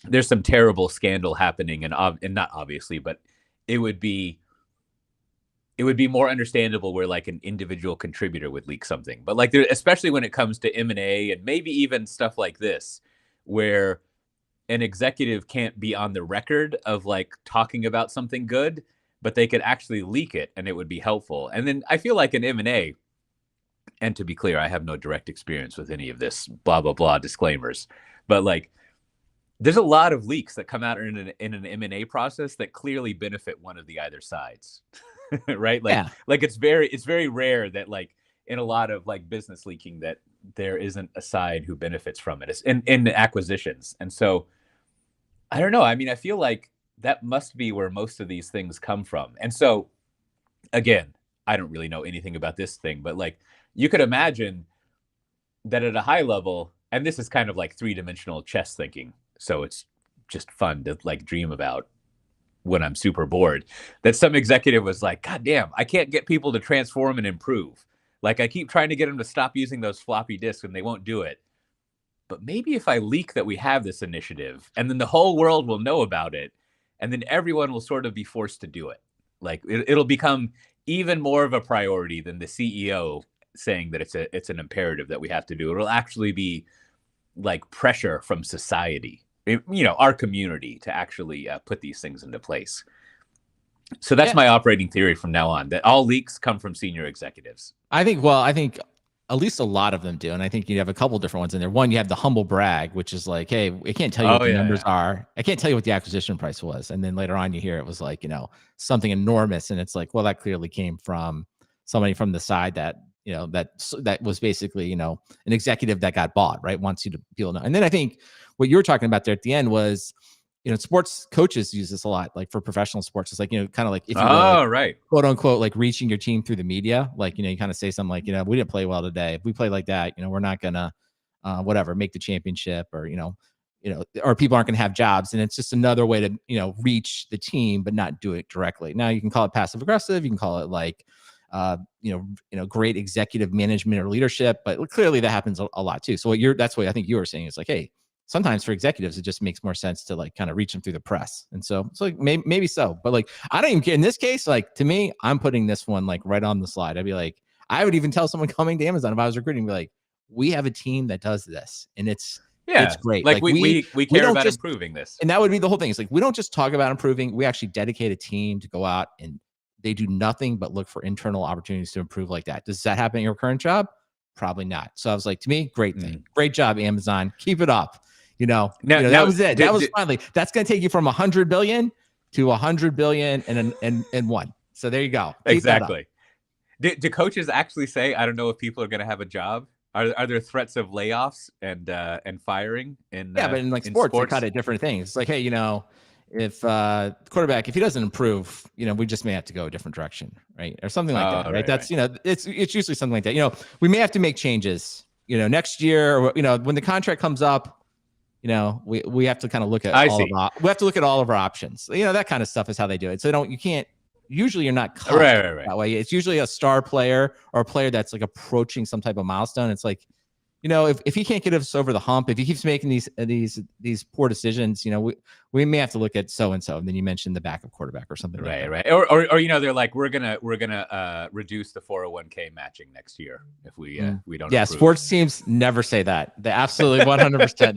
[SPEAKER 2] there's some terrible scandal happening, and not obviously, but it would be more understandable where like an individual contributor would leak something. But like, especially when it comes to M&A and maybe even stuff like this, where an executive can't be on the record of like talking about something good, but they could actually leak it and it would be helpful. And then I feel like an M&A, and to be clear, I have no direct experience with any of this, blah, blah, blah, disclaimers. But like, there's a lot of leaks that come out in an M&A process that clearly benefit one of the other sides, right? Like, like it's very rare that like in a lot of like business leaking that there isn't a side who benefits from it. It's in acquisitions. And so I don't know. I mean, I feel like that must be where most of these things come from. And so, again, I don't really know anything about this thing, but like, you could imagine that at a high level, and this is kind of like 3-dimensional chess thinking, so it's just fun to like dream about when I'm super bored, that some executive was like, God damn, I can't get people to transform and improve. Like, I keep trying to get them to stop using those floppy disks and they won't do it. But maybe if I leak that we have this initiative, and then the whole world will know about it, and then everyone will sort of be forced to do it. Like, it'll become even more of a priority than the CEO saying that it's an imperative that we have to do. It'll actually be like pressure from society, our community, to actually put these things into place. So that's my operating theory from now on, that all leaks come from senior executives.
[SPEAKER 1] I think at least a lot of them do. And I think you have a couple different ones in there. One, you have the humble brag, which is like, hey, I can't tell you what the numbers are. I can't tell you what the acquisition price was. And then later on you hear it was like, something enormous. And it's like, well, that clearly came from somebody from the side that, that was basically, an executive that got bought, right? Wants you to people know. And then I think what you were talking about there at the end was, sports coaches use this a lot, like for professional sports. It's like, kind of like if you were,
[SPEAKER 2] right,
[SPEAKER 1] quote unquote, like reaching your team through the media, like, you kind of say something like, we didn't play well today. If we play like that, we're not gonna, whatever, make the championship, or, or people aren't gonna have jobs. And it's just another way to, reach the team, but not do it directly. Now you can call it passive aggressive. You can call it like, great executive management or leadership, but clearly that happens a lot too. So that's what I think you were saying. It's like, hey, sometimes for executives, it just makes more sense to like kind of reach them through the press. And so it's like, maybe so, but like, I don't even care in this case. Like, to me, I'm putting this one like right on the slide. I'd be like, I would even tell someone coming to Amazon if I was recruiting, be like, we have a team that does this, and it's great.
[SPEAKER 2] Like, we care about improving this.
[SPEAKER 1] And that would be the whole thing. It's like, we don't just talk about improving. We actually dedicate a team to go out and they do nothing but look for internal opportunities to improve like that. Does that happen in your current job? Probably not. So I was like, to me, great thing. Great job, Amazon. Keep it up. That was it. That was finally, that's going to take you from 100 billion to 100 billion and one. So there you go. Keep
[SPEAKER 2] exactly. Do coaches actually say, I don't know if people are going to have a job? Are there threats of layoffs and firing in
[SPEAKER 1] but in like sports, they cut at different things. It's like, hey, if quarterback, if he doesn't improve, we just may have to go a different direction, right? Or something like that, right? That's it's usually something like that. We may have to make changes, next year, or when the contract comes up. We have to kind of look at we have to look at all of our options. That kind of stuff is how they do it. So usually you're not cut that way. It's usually a star player or a player that's like approaching some type of milestone. It's like, you know, if he can't get us over the hump, if he keeps making these poor decisions, you know, we may have to look at so and so. And then you mentioned the backup quarterback or something.
[SPEAKER 2] Right,
[SPEAKER 1] like
[SPEAKER 2] right. Or you know, they're like, we're gonna reduce the 401k matching next year if we don't.
[SPEAKER 1] Yeah,
[SPEAKER 2] approve.
[SPEAKER 1] Sports teams never say that. They absolutely 100%.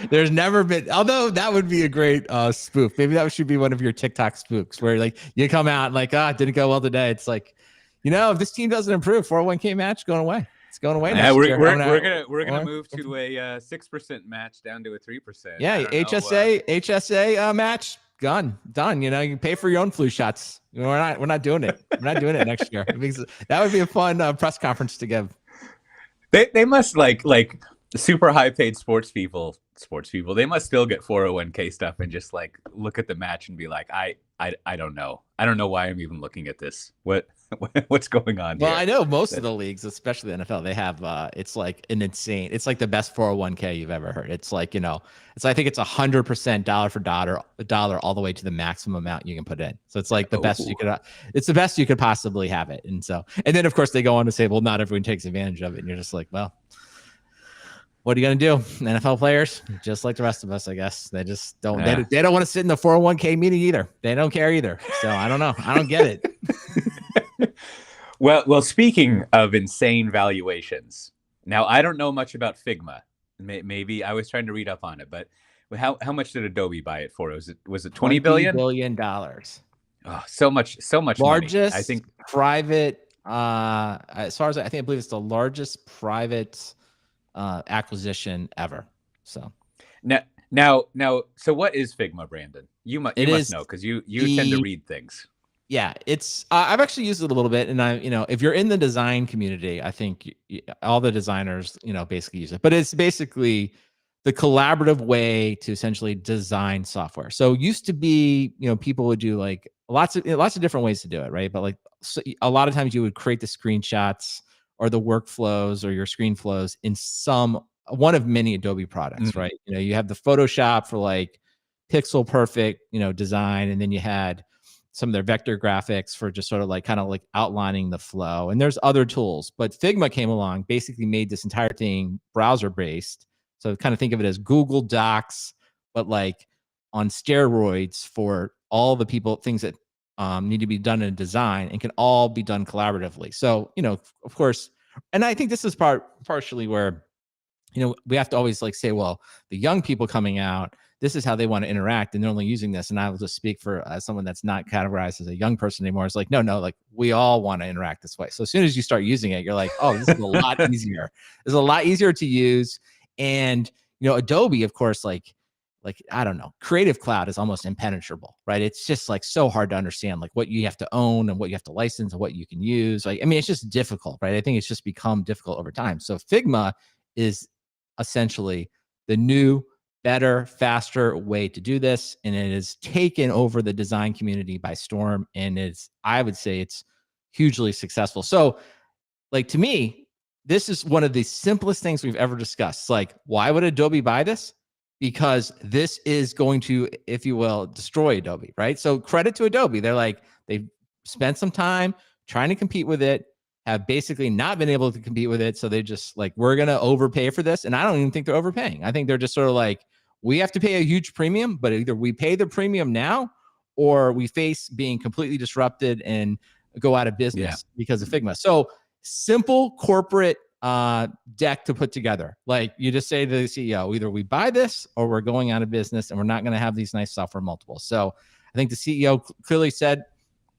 [SPEAKER 1] There's never been. Although that would be a great spoof. Maybe that should be one of your TikTok spoofs where like you come out and like, it didn't go well today. It's like, you know, if this team doesn't improve, 401k match going away. It's going away.
[SPEAKER 2] Yeah, we're gonna move to a 6% match down to a 3%.
[SPEAKER 1] Yeah, HSA match done. You know, you can pay for your own flu shots. We're not doing it. We're not doing it next year. That would be a fun press conference to give.
[SPEAKER 2] They must like super high paid sports people. They must still get 401k stuff and just like look at the match and be like, I don't know. I don't know why I'm even looking at this. What's going on here?
[SPEAKER 1] Well, I know most of the leagues, especially the NFL, they have it's like an insane. It's like the best 401k you've ever heard. It's like, you know, I think it's 100% dollar for dollar all the way to the maximum amount you can put in. So it's like the best you could. It's the best you could possibly have it. And then of course they go on to say, well, not everyone takes advantage of it. And you're just like, well, what are you going to do? NFL players, just like the rest of us, I guess. They just don't. Yeah. They don't want to sit in the 401k meeting either. They don't care either. So I don't know. I don't get it.
[SPEAKER 2] Well, speaking of insane valuations, now I don't know much about Figma. Maybe I was trying to read up on it, but how much did Adobe buy it for? Was it $20 billion?
[SPEAKER 1] $20 billion.
[SPEAKER 2] Oh, so much
[SPEAKER 1] largest
[SPEAKER 2] money. I think
[SPEAKER 1] private. As far as I believe it's the largest private acquisition ever. So
[SPEAKER 2] now, so what is Figma, Brandon? You must know because you tend to read things.
[SPEAKER 1] Yeah, it's I've actually used it a little bit, and if you're in the design community, I think all the designers, basically use it. But it's basically the collaborative way to essentially design software. So used to be, people would do like lots of different ways to do it, right? But like a lot of times you would create the screenshots or the workflows or your screen flows in one of many Adobe products, right? You have the Photoshop for like pixel perfect, design, and then you had some of their vector graphics for just sort of like kind of like outlining the flow. And there's other tools, but Figma came along, basically made this entire thing browser based. So kind of think of it as Google Docs, but like on steroids for all the things that need to be done in design and can all be done collaboratively. So, of course, and I think this is partially where, we have to always like say, well, the young people coming out, this is how they want to interact and they're only using this. And I will just speak for someone that's not categorized as a young person anymore. It's like, no, like we all want to interact this way. So as soon as you start using it, you're like, oh, this is a lot easier. It's a lot easier to use. And, Adobe, of course, like, I don't know, Creative Cloud is almost impenetrable, right? It's just like so hard to understand, like what you have to own and what you have to license and what you can use. Like, it's just difficult, right? I think it's just become difficult over time. So Figma is essentially the new, better, faster way to do this. And it has taken over the design community by storm. And I would say it's hugely successful. So like, to me, this is one of the simplest things we've ever discussed. Like, why would Adobe buy this? Because this is going to, if you will, destroy Adobe, right? So credit to Adobe. They're like, they've spent some time trying to compete with it, have basically not been able to compete with it. So they just like, we're going to overpay for this. And I don't even think they're overpaying. I think they're just sort of like, we have to pay a huge premium, but either we pay the premium now or we face being completely disrupted and go out of business because of Figma. So simple corporate deck to put together. Like you just say to the CEO, either we buy this or we're going out of business and we're not going to have these nice software multiples. So I think the CEO clearly said,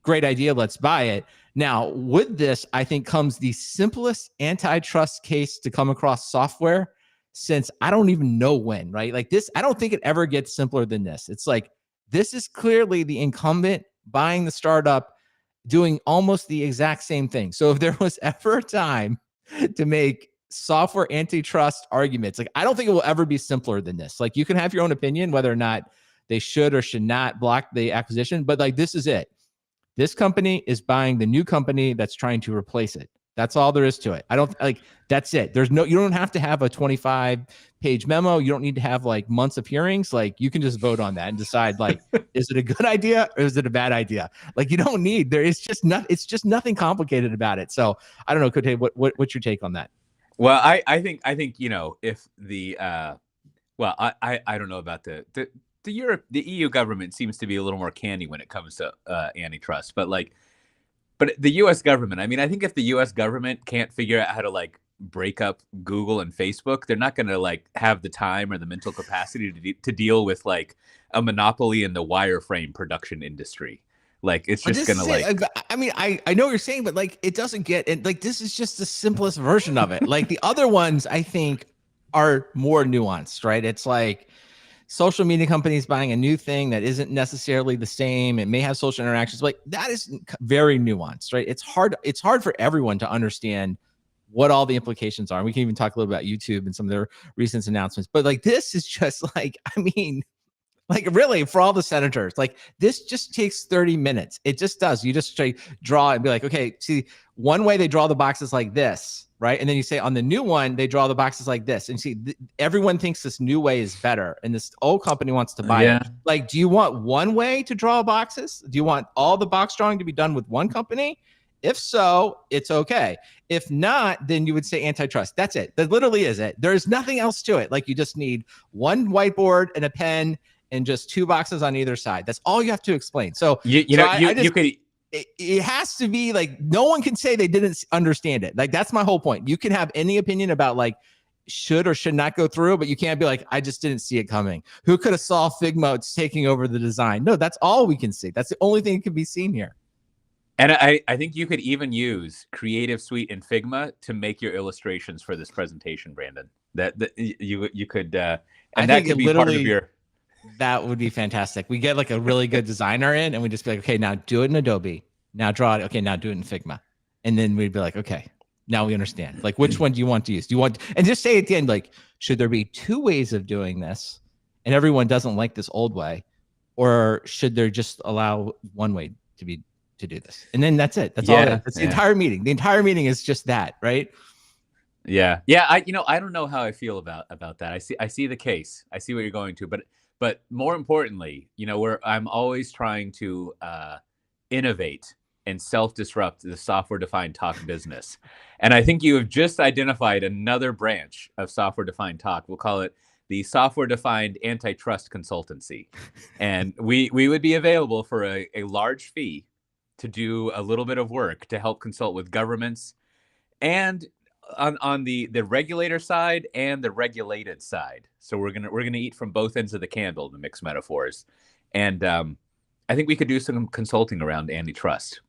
[SPEAKER 1] great idea, let's buy it. Now with this, I think comes the simplest antitrust case to come across software since I don't even know when, right? Like this, I don't think it ever gets simpler than this. It's like, this is clearly the incumbent buying the startup, doing almost the exact same thing. So if there was ever a time to make software antitrust arguments, like I don't think it will ever be simpler than this. Like you can have your own opinion whether or not they should or should not block the acquisition, but like this is it. This company is buying the new company that's trying to replace it. That's all there is to it. That's it. You don't have to have a 25-page memo. You don't need to have like months of hearings. Like you can just vote on that and decide like, is it a good idea or is it a bad idea? Like you don't need, it's just nothing complicated about it. So I don't know, Cote, what's your take on that?
[SPEAKER 2] Well, I think, you know, if the well, I don't know about the Europe, the EU government seems to be a little more canny when it comes to antitrust, but like, but the U.S. government, I mean, I think if the U.S. government can't figure out how to like break up Google and Facebook, they're not going to like have the time or the mental capacity to deal with like a monopoly in the wireframe production industry. Like it's
[SPEAKER 1] But
[SPEAKER 2] just
[SPEAKER 1] this
[SPEAKER 2] going to
[SPEAKER 1] is it.
[SPEAKER 2] like,
[SPEAKER 1] I mean, I know what you're saying, but like it doesn't get it. Like this is just the simplest version of it. Like the other ones, I think, are more nuanced, right? It's like social media companies buying a new thing that isn't necessarily the same. It may have social interactions, like that is very nuanced, right? It's hard. It's hard for everyone to understand what all the implications are. And we can even talk a little about YouTube and some of their recent announcements. But like this is just like, I mean, like really for all the senators, like this just takes 30 minutes. It just does. You just draw and be like, okay, see, one way they draw the boxes like this, right? And then you say on the new one, they draw the boxes like this. And see, everyone thinks this new way is better. And this old company wants to buy it. Like, do you want one way to draw boxes? Do you want all the box drawing to be done with one company? If so, it's okay. If not, then you would say antitrust. That's it. That literally is it. There's nothing else to it. Like you just need one whiteboard and a pen and just two boxes on either side. That's all you have to explain. So
[SPEAKER 2] you could.
[SPEAKER 1] It has to be like no one can say they didn't understand it. Like that's my whole point. You can have any opinion about like should or should not go through, but you can't be like, I just didn't see it coming. Who could have saw Figma taking over the design? No, that's all we can see. That's the only thing that can be seen here.
[SPEAKER 2] And I think you could even use Creative Suite in Figma to make your illustrations for this presentation, Brandon. That you could, and that could be part of your.
[SPEAKER 1] That would be fantastic. We get like a really good designer in and we just be like, okay, now do it in Adobe. Now draw it. Okay, now do it in Figma. And then we'd be like, okay, now we understand. Like, which one do you want to use? Do you want, and just say at the end, like, should there be two ways of doing this? And everyone doesn't like this old way, or should there just allow one way to do this? And then that's it. That's all. That's the entire meeting. The entire meeting is just that, right?
[SPEAKER 2] Yeah. I don't know how I feel about that. I see the case. I see what you're going to, but more importantly, you know, I'm always trying to innovate and self-disrupt the software-defined talk business. And I think you have just identified another branch of software-defined talk. We'll call it the software-defined antitrust consultancy. And we would be available for a large fee to do a little bit of work to help consult with governments and on the regulator side and the regulated side. So we're gonna eat from both ends of the candle, to mix metaphors. And I think we could do some consulting around antitrust.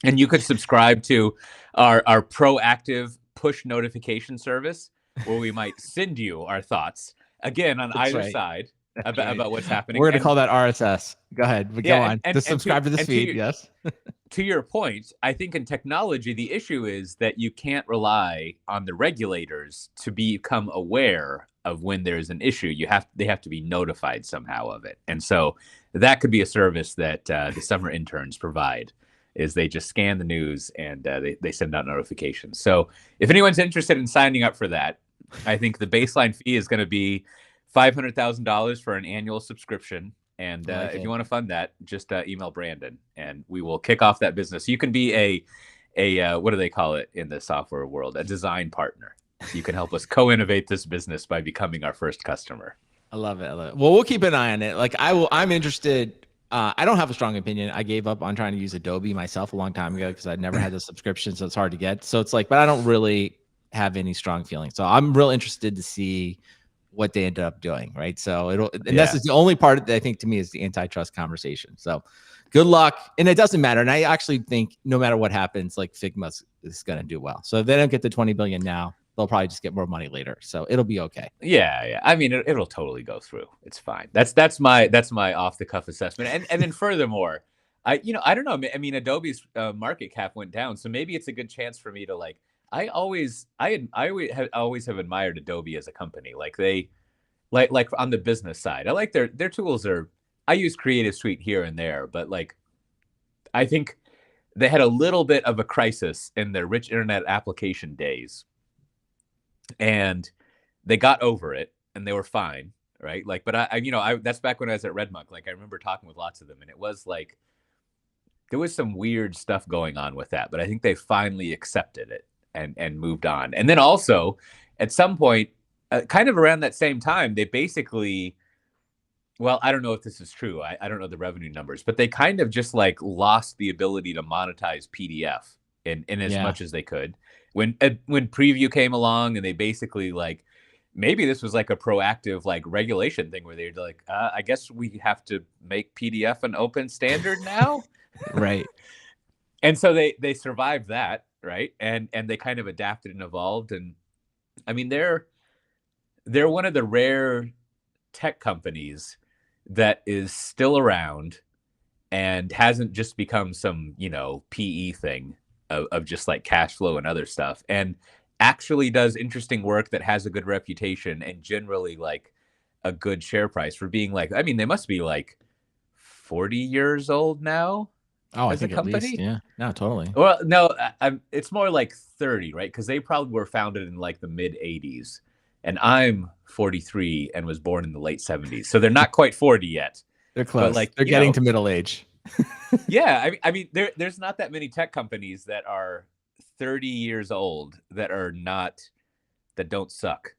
[SPEAKER 2] And you could subscribe to our proactive push notification service, where we might send you our thoughts again on either side about what's happening.
[SPEAKER 1] We're gonna call that RSS. Go ahead, but go on. Just subscribe to this feed. Yes.
[SPEAKER 2] To your point, I think in technology, the issue is that you can't rely on the regulators to become aware of when there's an issue. They have to be notified somehow of it. And so that could be a service that the summer interns provide, is they just scan the news and they send out notifications. So if anyone's interested in signing up for that, I think the baseline fee is going to be $500,000 for an annual subscription. And if you want to fund that, just email Brandon and we will kick off that business. You can be a what do they call it in the software world? A design partner. You can help us co-innovate this business by becoming our first customer.
[SPEAKER 1] I love it. Well, we'll keep an eye on it. Like I'm interested. I don't have a strong opinion. I gave up on trying to use Adobe myself a long time ago because I'd never had the subscription, so it's hard to get. So it's like, but I don't really have any strong feelings. So I'm real interested to see what they ended up doing, right? So this is the only part that I think to me is the antitrust conversation. So good luck. And it doesn't matter. And I actually think no matter what happens, like Figma is going to do well. So if they don't get the 20 billion now, they'll probably just get more money later. So it'll be okay.
[SPEAKER 2] Yeah. I mean, it'll totally go through. It's fine. That's my off the cuff assessment. And then furthermore, I don't know. I mean, Adobe's market cap went down, so maybe it's a good chance for me to like. I always have admired Adobe as a company. Like they, like on the business side, I like their tools I use Creative Suite here and there, but like, I think they had a little bit of a crisis in their rich internet application days, and they got over it and they were fine, right? Like, but I that's back when I was at Redmonk. Like I remember talking with lots of them, and it was like there was some weird stuff going on with that, but I think they finally accepted it. and moved on. And then also at some point, kind of around that same time, they basically, well, I don't know if this is true. I don't know the revenue numbers, but they kind of just like lost the ability to monetize PDF in as much as they could. When Preview came along, and they basically like, maybe this was like a proactive like regulation thing where they're like, I guess we have to make PDF an open standard now.
[SPEAKER 1] Right.
[SPEAKER 2] And so they survived that, right? And they kind of adapted and evolved. And I mean, they're one of the rare tech companies that is still around and hasn't just become some, PE thing of just like cash flow and other stuff, and actually does interesting work that has a good reputation and generally like a good share price for being like, I mean, they must be like 40 years old now.
[SPEAKER 1] Oh, I think at least, yeah. No, totally.
[SPEAKER 2] Well, no, it's more like 30, right? Because they probably were founded in like the mid 80s. And I'm 43 and was born in the late 70s. So they're not quite 40 yet.
[SPEAKER 1] They're close. But like, they're getting to middle age.
[SPEAKER 2] Yeah. I mean, there's not that many tech companies that are 30 years old that don't suck.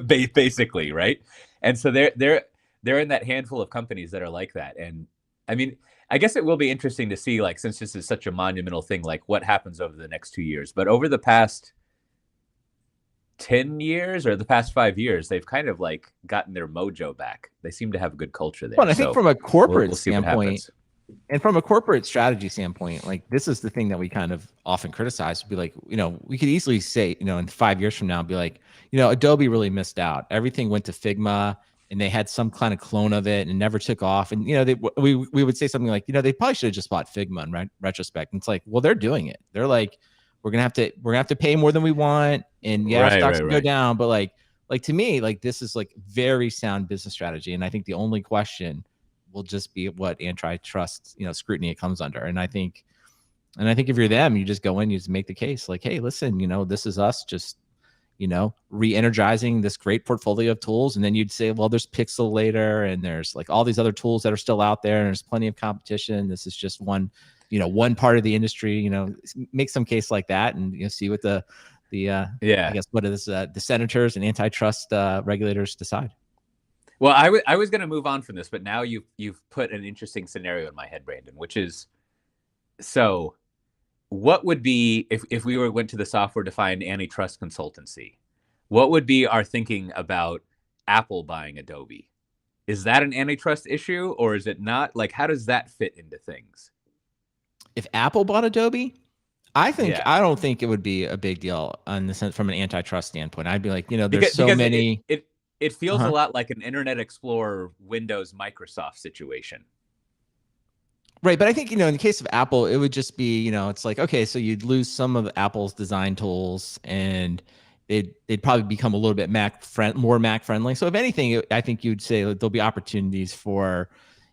[SPEAKER 2] Basically, right? And so they're in that handful of companies that are like that. And I mean, I guess it will be interesting to see, like, since this is such a monumental thing, like what happens over the next 2 years. But over the past 10 years or the past 5 years, they've kind of like gotten their mojo back. They seem to have a good culture there.
[SPEAKER 1] Well, I think from a corporate standpoint and from a corporate strategy standpoint, like this is the thing that we kind of often criticize, would be like, we could easily say, in 5 years from now, be like, Adobe really missed out. Everything went to Figma and they had some kind of clone of it and never took off. And, we would say something like, they probably should have just bought Figma in retrospect. And it's like, well, they're doing it. They're like, we're gonna have to pay more than we want, and stocks will go down. But like to me, like this is like very sound business strategy, and I think the only question will just be what antitrust scrutiny it comes under. And I think if you're them, you just go in, you just make the case like, hey, listen, this is us just re-energizing this great portfolio of tools. And then you'd say, well, there's Pixelator and there's like all these other tools that are still out there, and there's plenty of competition. This is just one part of the industry. Make some case like that, and see what the I guess what is the senators and antitrust regulators decide.
[SPEAKER 2] Well, I was going to move on from this, but now you've put an interesting scenario in my head, Brandon, which is, so what would be if we went to the software-defined antitrust consultancy? What would be our thinking about Apple buying Adobe? Is that an antitrust issue, or is it not? Like, how does that fit into things?
[SPEAKER 1] If Apple bought Adobe, I don't think it would be a big deal in the sense from an antitrust standpoint. I'd be like, there's because many.
[SPEAKER 2] It feels a lot like an Internet Explorer, Windows, Microsoft situation.
[SPEAKER 1] Right. But I think, in the case of Apple, it would just be, it's like, okay, so you'd lose some of Apple's design tools and they'd probably become a little bit more Mac friendly. So if anything, I think you'd say there'll be opportunities for,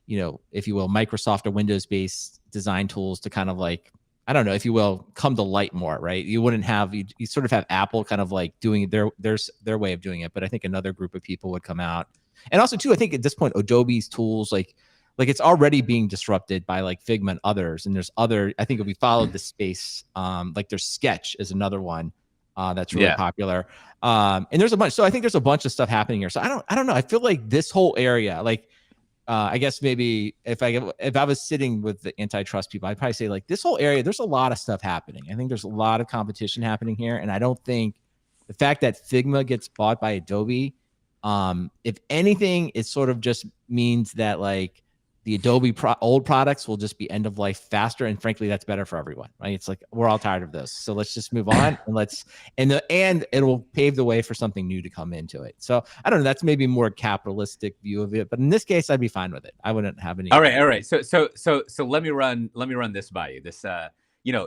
[SPEAKER 1] if you will, Microsoft or Windows-based design tools to kind of like, I don't know, if you will, come to light more, right? You wouldn't have, you sort of have Apple kind of like doing their way of doing it. But I think another group of people would come out. And also too, I think at this point, Adobe's tools, like it's already being disrupted by like Figma and others. And there's other, I think if we followed the space, like there's Sketch is another one that's really popular. And there's a bunch. So I think there's a bunch of stuff happening here. So I don't know. I feel like this whole area, like, I guess maybe if I was sitting with the antitrust people, I'd probably say like this whole area, there's a lot of stuff happening. I think there's a lot of competition happening here. And I don't think the fact that Figma gets bought by Adobe, if anything, it sort of just means that like the Adobe old products will just be end of life faster. And frankly, that's better for everyone, right? It's like, we're all tired of this. So let's just move on and and it will pave the way for something new to come into it. So I don't know, that's maybe more capitalistic view of it, but in this case, I'd be fine with it. I wouldn't have any.
[SPEAKER 2] All right. So let me run this by you. This,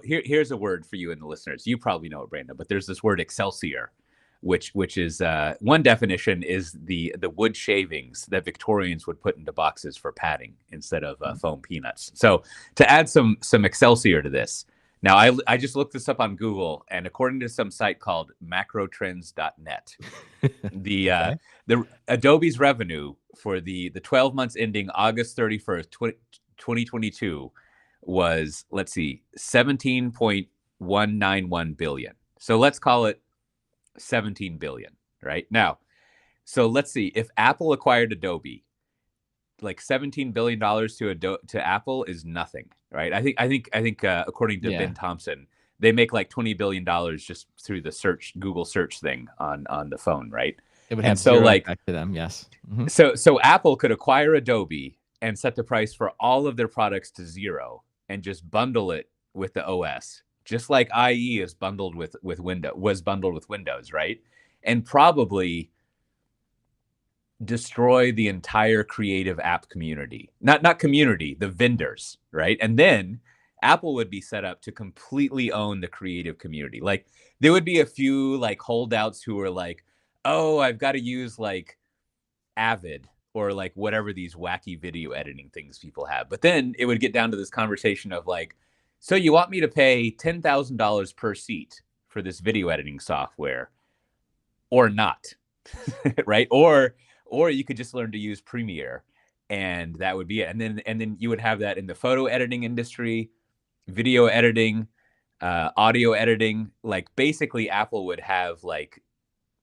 [SPEAKER 2] here's a word for you and the listeners. You probably know it, Brandon, but there's this word Excelsior, which is one definition is the wood shavings that Victorians would put into boxes for padding instead of foam peanuts. So to add some Excelsior to this, now I just looked this up on Google, and according to some site called macrotrends.net, the Adobe's revenue for the 12 months ending August 31st, 2022 was, let's see, $17.2 191 billion. So let's call it 17 billion, right? Now, so let's see, if Apple acquired Adobe, like $17 billion to Apple is nothing, right? I think according to Ben Thompson, they make like $20 billion just through the Google search thing on the phone, right?
[SPEAKER 1] It would have zero effect to them, yes.
[SPEAKER 2] Mm-hmm. So Apple could acquire Adobe and set the price for all of their products to zero and just bundle it with the OS, just like IE is bundled with Windows, right? And probably destroy the entire creative app community. Not community, the vendors, right? And then Apple would be set up to completely own the creative community. Like there would be a few like holdouts who are like, oh, I've got to use like Avid or like whatever these wacky video editing things people have. But then it would get down to this conversation of like, so you want me to pay $10,000 per seat for this video editing software or not, right? Or you could just learn to use Premiere and that would be it. And then you would have that in the photo editing industry, video editing, audio editing. Like basically Apple would have like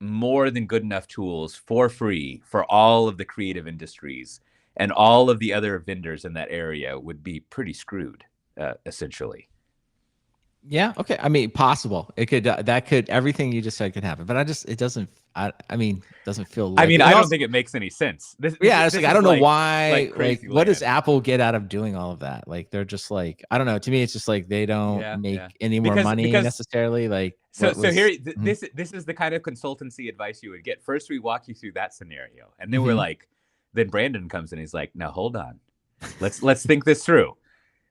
[SPEAKER 2] more than good enough tools for free for all of the creative industries, and all of the other vendors in that area would be pretty screwed, essentially.
[SPEAKER 1] Yeah. Okay. I mean, possible. It could, everything you just said could happen, but it doesn't, doesn't feel like,
[SPEAKER 2] I don't think it makes any sense.
[SPEAKER 1] I don't know why, like what does Apple get out of doing all of that? Like, they're just like, I don't know. To me, it's just like, they don't make any more money necessarily. Like,
[SPEAKER 2] this is the kind of consultancy advice you would get. First, we walk you through that scenario. And then we're like, then Brandon comes in. He's like, now hold on, let's think this through.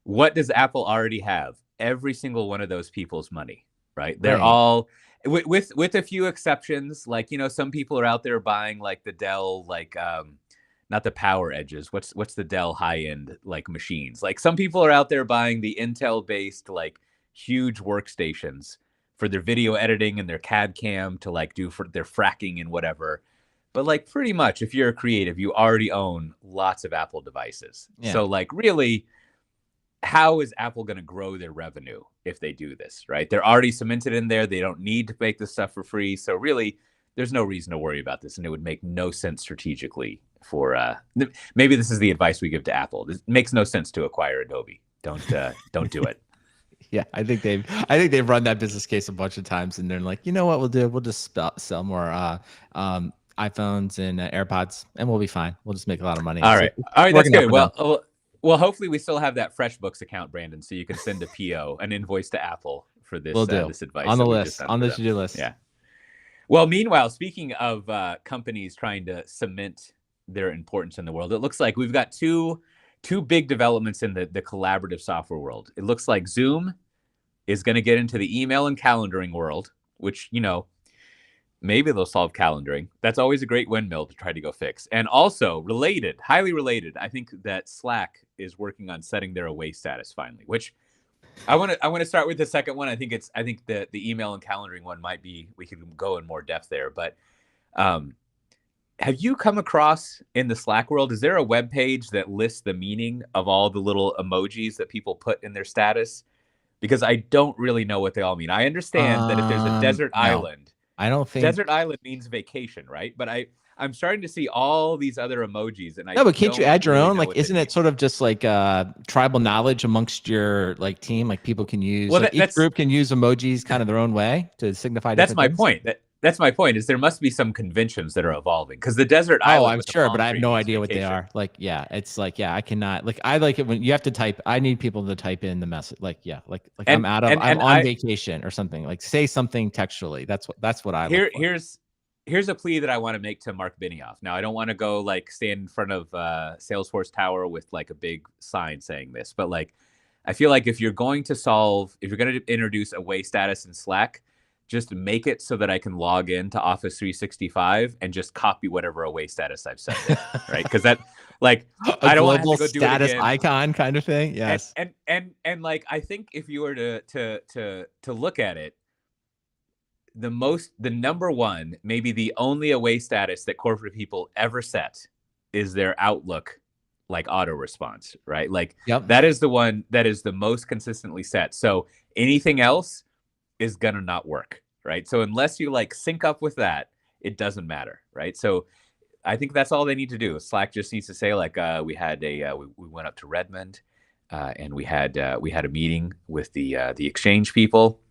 [SPEAKER 2] What does Apple already have? Every single one of those people's money, right? They're all with a few exceptions. Like, you know, some people are out there buying like the Dell, like not the Power Edges. What's the Dell high end like machines? Like some people are out there buying the Intel based like huge workstations for their video editing and their CAD cam to like do for their fracking and whatever. But like pretty much if you're a creative, you already own lots of Apple devices. Yeah. So like really, how is Apple going to grow their revenue if they do this, right? They're already cemented in there. They don't need to make this stuff for free. So really, there's no reason to worry about this. And it would make no sense strategically for, maybe this is the advice we give to Apple. It makes no sense to acquire Adobe. Don't do it.
[SPEAKER 1] Yeah, I think they've run that business case a bunch of times, and they're like, you know what we'll do? We'll just sell more iPhones and AirPods, and we'll be fine. We'll just make a lot of money.
[SPEAKER 2] All right, that's good. Well, hopefully we still have that FreshBooks account, Brandon, so you can send a PO, an invoice to Apple for this, this advice.
[SPEAKER 1] On the list, on the to-do list.
[SPEAKER 2] Yeah. Well, meanwhile, speaking of companies trying to cement their importance in the world, it looks like we've got two big developments in the collaborative software world. It looks like Zoom is going to get into the email and calendaring world, which, you know, maybe they'll solve calendaring. That's always a great windmill to try to go fix. And also highly related, I think that Slack is working on setting their away status finally, which I want to start with the second one. I think the email and calendaring one we could go in more depth there. But have you come across in the Slack world, is there a web page that lists the meaning of all the little emojis that people put in their status? Because I don't really know what they all mean. I understand that if there's a desert island,
[SPEAKER 1] I don't think
[SPEAKER 2] desert island means vacation, right? But I'm starting to see all these other emojis, and
[SPEAKER 1] but can't you add your own? Like, isn't it sort of just like tribal knowledge amongst your like team? Like people can use, each group can use emojis kind of their own way to signify.
[SPEAKER 2] That's my point. That's my point. Is there must be some conventions that are evolving because the desert island.
[SPEAKER 1] Oh, I'm sure, but I have no idea what they are. Like, yeah, it's like, yeah, I cannot. Like, I like it when you have to type. I need people to type in the message. Like, yeah, like I'm on vacation or something. Like, say something textually. That's what I.
[SPEAKER 2] Here's a plea that I want to make to Mark Benioff. Now, I don't want to go like stand in front of Salesforce Tower with like a big sign saying this, but like, I feel like if you're going to introduce away status in Slack, just make it so that I can log in to Office 365 and just copy whatever away status I've set there, right? Because that, like, I don't want to go do
[SPEAKER 1] status
[SPEAKER 2] it again.
[SPEAKER 1] Icon kind of thing. Yes,
[SPEAKER 2] and like I think if you were to look at it, the number one, maybe the only away status that corporate people ever set is their Outlook like auto response, right? Like that is the one that is the most consistently set. So anything else, is gonna not work, right? So unless you like sync up with that, it doesn't matter, right? So I think that's all they need to do. Slack just needs to say like, we had a we went up to Redmond, and we had a meeting with the Exchange people,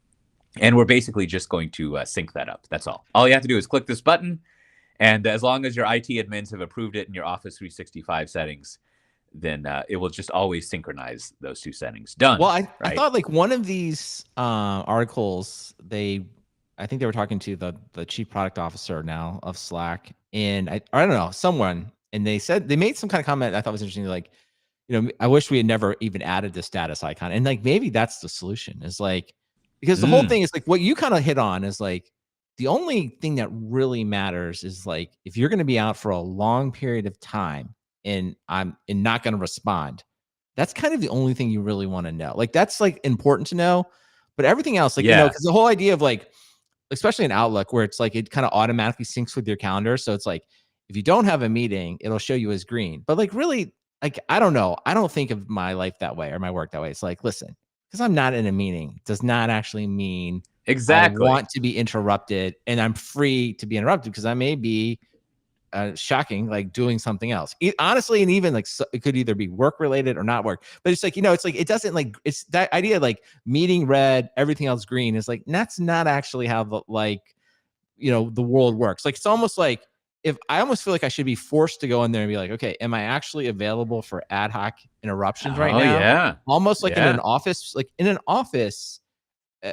[SPEAKER 2] and we're basically just going to sync that up. That's all. All you have to do is click this button, and as long as your IT admins have approved it in your Office 365 settings, then it will just always synchronize those two settings. Done.
[SPEAKER 1] Well, I thought like one of these articles, I think they were talking to the chief product officer now of Slack, and I don't know, someone, and they said they made some kind of comment I thought was interesting, like, I wish we had never even added the status icon, and like maybe that's the solution, is like, because the whole thing is like what you kind of hit on is like the only thing that really matters is like if you're going to be out for a long period of time and I'm not going to respond, that's kind of the only thing you really want to know. Like that's like important to know, but everything else, like, because the whole idea of like, especially in Outlook where it's like, it kind of automatically syncs with your calendar. So it's like, if you don't have a meeting, it'll show you as green, but like really, like, I don't know. I don't think of my life that way or my work that way. It's like, listen, because I'm not in a meeting does not actually mean
[SPEAKER 2] exactly
[SPEAKER 1] I want to be interrupted and I'm free to be interrupted because I may be shocking, like doing something else. Honestly, and even like it could either be work related or not work. But it's like, it's like it doesn't like it's that idea like meeting red, everything else green is like that's not actually how the the world works. Like it's almost like if I almost feel like I should be forced to go in there and be like, okay, am I actually available for ad hoc interruptions right now?
[SPEAKER 2] Yeah.
[SPEAKER 1] Almost like in an office,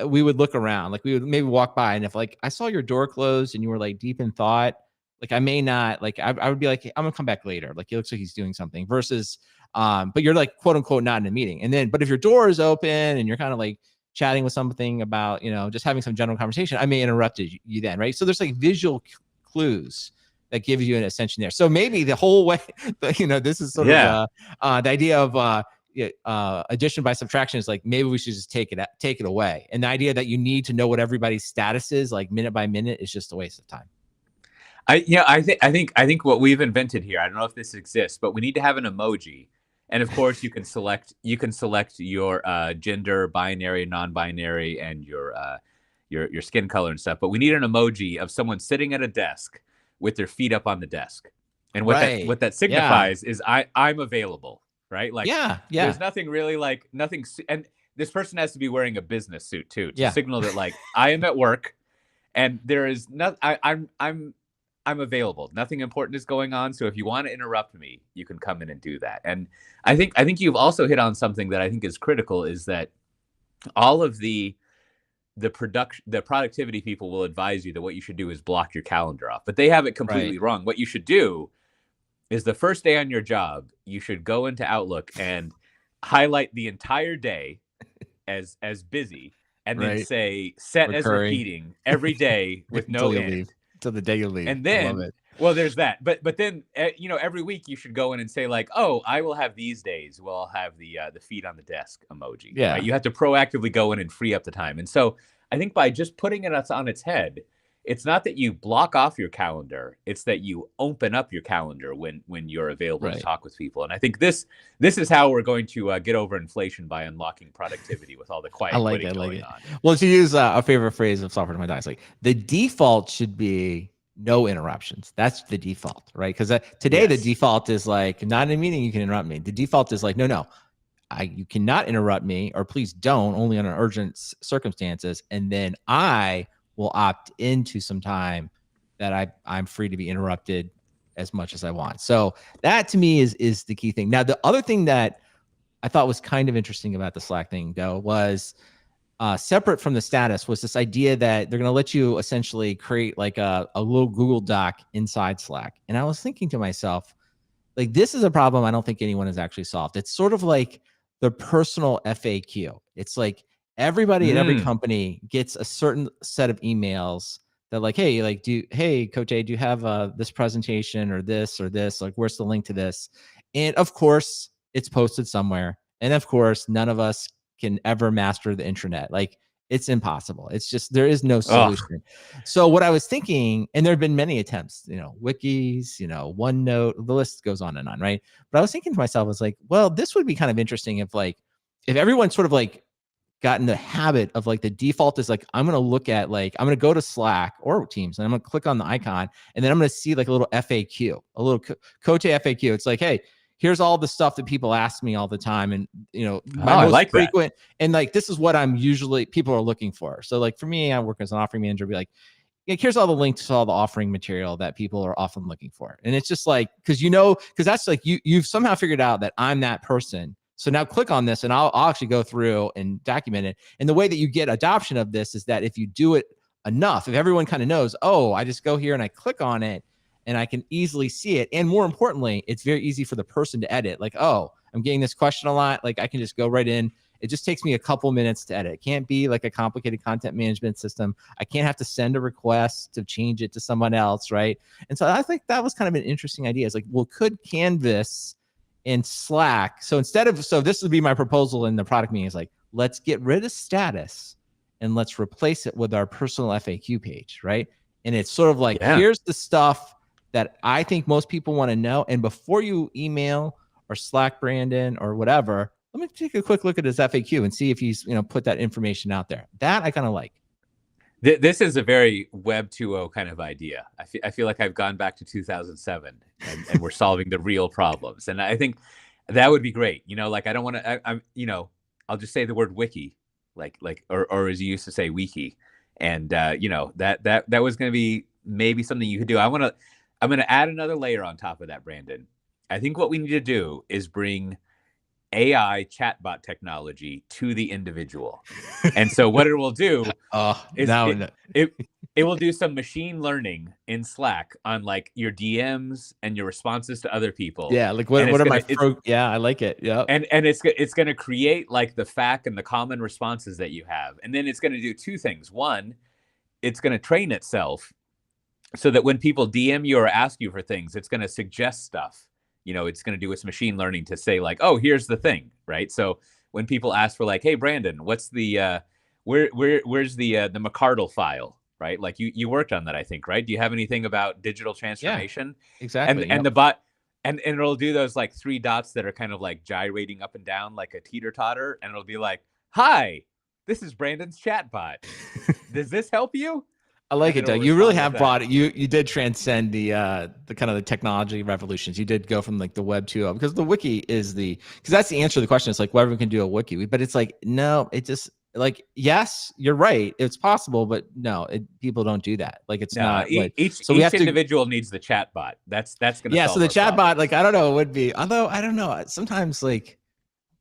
[SPEAKER 1] we would look around, like we would maybe walk by, and if like I saw your door closed and you were like deep in thought, like I may not, like I would be like, I'm gonna come back later. Like it looks like he's doing something versus, but you're like quote unquote not in a meeting. And then, but if your door is open and you're kind of like chatting with something about, just having some general conversation, I may interrupt you then, right? So there's like visual clues that gives you an ascension there. So maybe the whole way, this is sort of the idea of addition by subtraction is like maybe we should just take it away. And the idea that you need to know what everybody's status is like minute by minute is just a waste of time.
[SPEAKER 2] I think what we've invented here, I don't know if this exists, but we need to have an emoji. And of course you can select your gender, binary, non-binary, and your skin color and stuff. But we need an emoji of someone sitting at a desk with their feet up on the desk. And what that signifies is I'm available, right? Like there's nothing really like nothing. And this person has to be wearing a business suit too to signal that like I am at work and there is not, I'm available. Nothing important is going on. So if you want to interrupt me, you can come in and do that. And I think you've also hit on something that I think is critical, is that all of the productivity people will advise you that what you should do is block your calendar off, but they have it completely wrong. What you should do is the first day on your job, you should go into Outlook and highlight the entire day as busy, and then say set as repeating every day with no end.
[SPEAKER 1] Till the day you leave.
[SPEAKER 2] And then, well, there's that. But then, every week you should go in and say like, oh, I will have these days. Well, I'll have the feet on the desk emoji.
[SPEAKER 1] Yeah.
[SPEAKER 2] Right? You have to proactively go in and free up the time. And so I think by just putting it on its head, it's not that you block off your calendar. It's that you open up your calendar when you're available to talk with people. And I think this is how we're going to get over inflation, by unlocking productivity with all the quiet quitting going on.
[SPEAKER 1] Well, to use a favorite phrase of Software to My Dice, like the default should be no interruptions. That's the default, right? Because today the default is like not in a meeting you can interrupt me. The default is like no, you cannot interrupt me, or please don't, only under urgent circumstances. And then I will opt into some time that I'm free to be interrupted as much as I want. So that to me is the key thing. Now, the other thing that I thought was kind of interesting about the Slack thing, though, was separate from the status, was this idea that they're going to let you essentially create like a little Google Doc inside Slack. And I was thinking to myself, like, this is a problem I don't think anyone has actually solved. It's sort of like the personal FAQ. It's like everybody at every company gets a certain set of emails that like, hey, like, Coach, do you have this presentation or this? Like, where's the link to this? And of course, it's posted somewhere. And of course, none of us can ever master the intranet. Like, it's impossible. It's just, there is no solution. So what I was thinking, and there have been many attempts, wikis, OneNote, the list goes on, right? But I was thinking to myself, I was like, well, this would be kind of interesting if everyone sort of like got in the habit of like the default is like, I'm going to look at like, I'm going to go to Slack or Teams and I'm going to click on the icon and then I'm going to see like a little FAQ, a little Coach FAQ. It's like, hey, here's all the stuff that people ask me all the time. And, you know, my most frequent, and like, this is what I'm usually people are looking for. So like for me, I work as an offering manager, be like, here's all the links to all the offering material that people are often looking for. And it's just like, cause you know, cause that's like, you've somehow figured out that I'm that person. So now click on this and I'll actually go through and document it. And the way that you get adoption of this is that if you do it enough, if everyone kind of knows, oh, I just go here and I click on it and I can easily see it. And more importantly, it's very easy for the person to edit. Like, oh, I'm getting this question a lot. Like I can just go right in. It just takes me a couple minutes to edit. It can't be like a complicated content management system. I can't have to send a request to change it to someone else, right? And so I think that was kind of an interesting idea. It's like, well, could Canvas and Slack, so this would be my proposal in the product meeting, is like, let's get rid of status and let's replace it with our personal FAQ page, right? And it's sort of like, here's the stuff that I think most people want to know. And before you email or Slack Brandon or whatever, let me take a quick look at his FAQ and see if he's, you know, put that information out there. That I kind of like.
[SPEAKER 2] This is a very Web 2.0 kind of idea. I feel like I've gone back to 2007 and we're solving the real problems. And I think that would be great. You know, like I don't want to, I'm, you know, I'll just say the word wiki, or as you used to say, wiki. And, you know, that was going to be maybe something you could do. I'm going to add another layer on top of that, Brandon. I think what we need to do is bring AI chatbot technology to the individual. And so what it will do is it will do some machine learning in Slack on like your DMs and your responses to other people.
[SPEAKER 1] Yeah, like what are my yeah, I like it. Yeah.
[SPEAKER 2] And it's going to create like the FAQ and the common responses that you have. And then it's going to do two things. One, it's going to train itself so that when people DM you or ask you for things, it's going to suggest stuff. You know, it's going to do its machine learning to say like, oh, here's the thing, right? So when people ask for like, hey, Brandon, what's the where's the McCardle file, right? Like you worked on that, I think, right? Do you have anything about digital transformation?
[SPEAKER 1] Yeah, exactly.
[SPEAKER 2] And the bot and it'll do those like three dots that are kind of like gyrating up and down like a teeter totter, and it'll be like, hi, this is Brandon's chatbot. Does this help you?
[SPEAKER 1] I like it, Doug. You really have brought it. You did transcend the kind of the technology revolutions. You did go from like the Web 2.0, because the wiki is because that's the answer to the question. It's like, well, everyone can do a wiki, but it's like, no, it just like, yes, you're right. It's possible, but no, people don't do that. Like it's not like,
[SPEAKER 2] each individual needs the chat bot. That's going to solve
[SPEAKER 1] so the chat bot, like, I don't know, it would be, although I don't know, sometimes like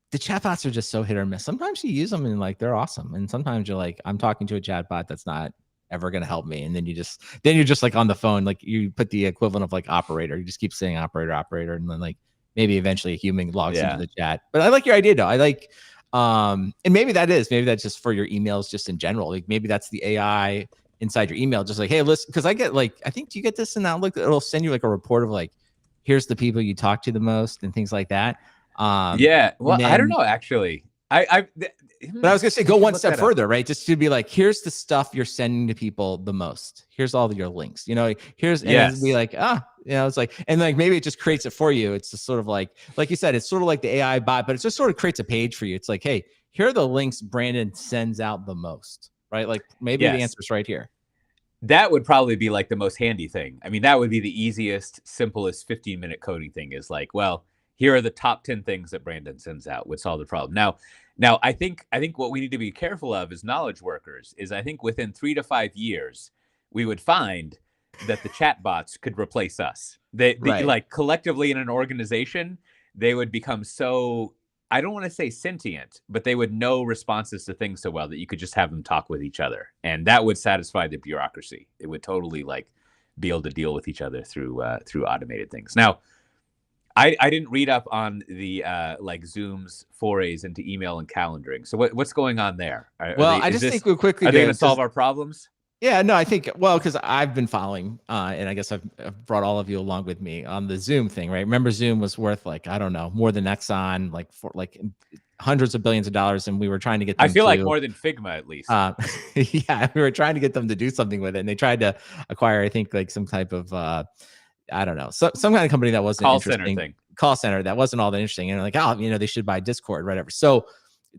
[SPEAKER 1] the chat bots are just so hit or miss. Sometimes you use them and like, they're awesome. And sometimes you're like, I'm talking to a chat bot that's not ever going to help me. And then you're just like on the phone, like you put the equivalent of like operator, you just keep saying operator. And then like maybe eventually a human logs into the chat. But I like your idea though. I like, and maybe that's just for your emails, just in general. Like maybe that's the AI inside your email. Just like, hey, listen, cause I get like, I think, do you get this in Outlook? It'll send you like a report of like, here's the people you talk to the most and things like that.
[SPEAKER 2] Yeah. Well, I don't know, actually.
[SPEAKER 1] But I was gonna say, go one step further, right? Just to be like, here's the stuff you're sending to people the most. Here's all your links. You know, here's and be like, you know, it's like, and like maybe it just creates it for you. It's just sort of like you said, it's sort of like the AI bot, but it just sort of creates a page for you. It's like, hey, here are the links Brandon sends out the most, right? Like maybe the answer's right here.
[SPEAKER 2] That would probably be like the most handy thing. I mean, that would be the easiest, simplest 15-minute coding thing, is like, well, here are the top 10 things that Brandon sends out, would solve the problem. Now, I think what we need to be careful of as knowledge workers is, I think within 3 to 5 years, we would find that the chatbots could replace us. They like collectively in an organization, they would become so, I don't want to say sentient, but they would know responses to things so well that you could just have them talk with each other. And that would satisfy the bureaucracy. It would totally like be able to deal with each other through automated things. Now, I didn't read up on the like Zoom's forays into email and calendaring. So what's going on there?
[SPEAKER 1] I just think we'll quickly.
[SPEAKER 2] Are they going to solve our problems?
[SPEAKER 1] Yeah, no, I think, well, because I've been following, and I guess I've brought all of you along with me on the Zoom thing, right? Remember, Zoom was worth like, I don't know, more than Exxon, like for like hundreds of billions of dollars, and we were trying to get them
[SPEAKER 2] like more than Figma at least.
[SPEAKER 1] Yeah, we were trying to get them to do something with it, and they tried to acquire, I think, like some type of I don't know, some kind of company that wasn't
[SPEAKER 2] call center thing.
[SPEAKER 1] Call center that wasn't all that interesting, and like, oh, you know, they should buy Discord, whatever. So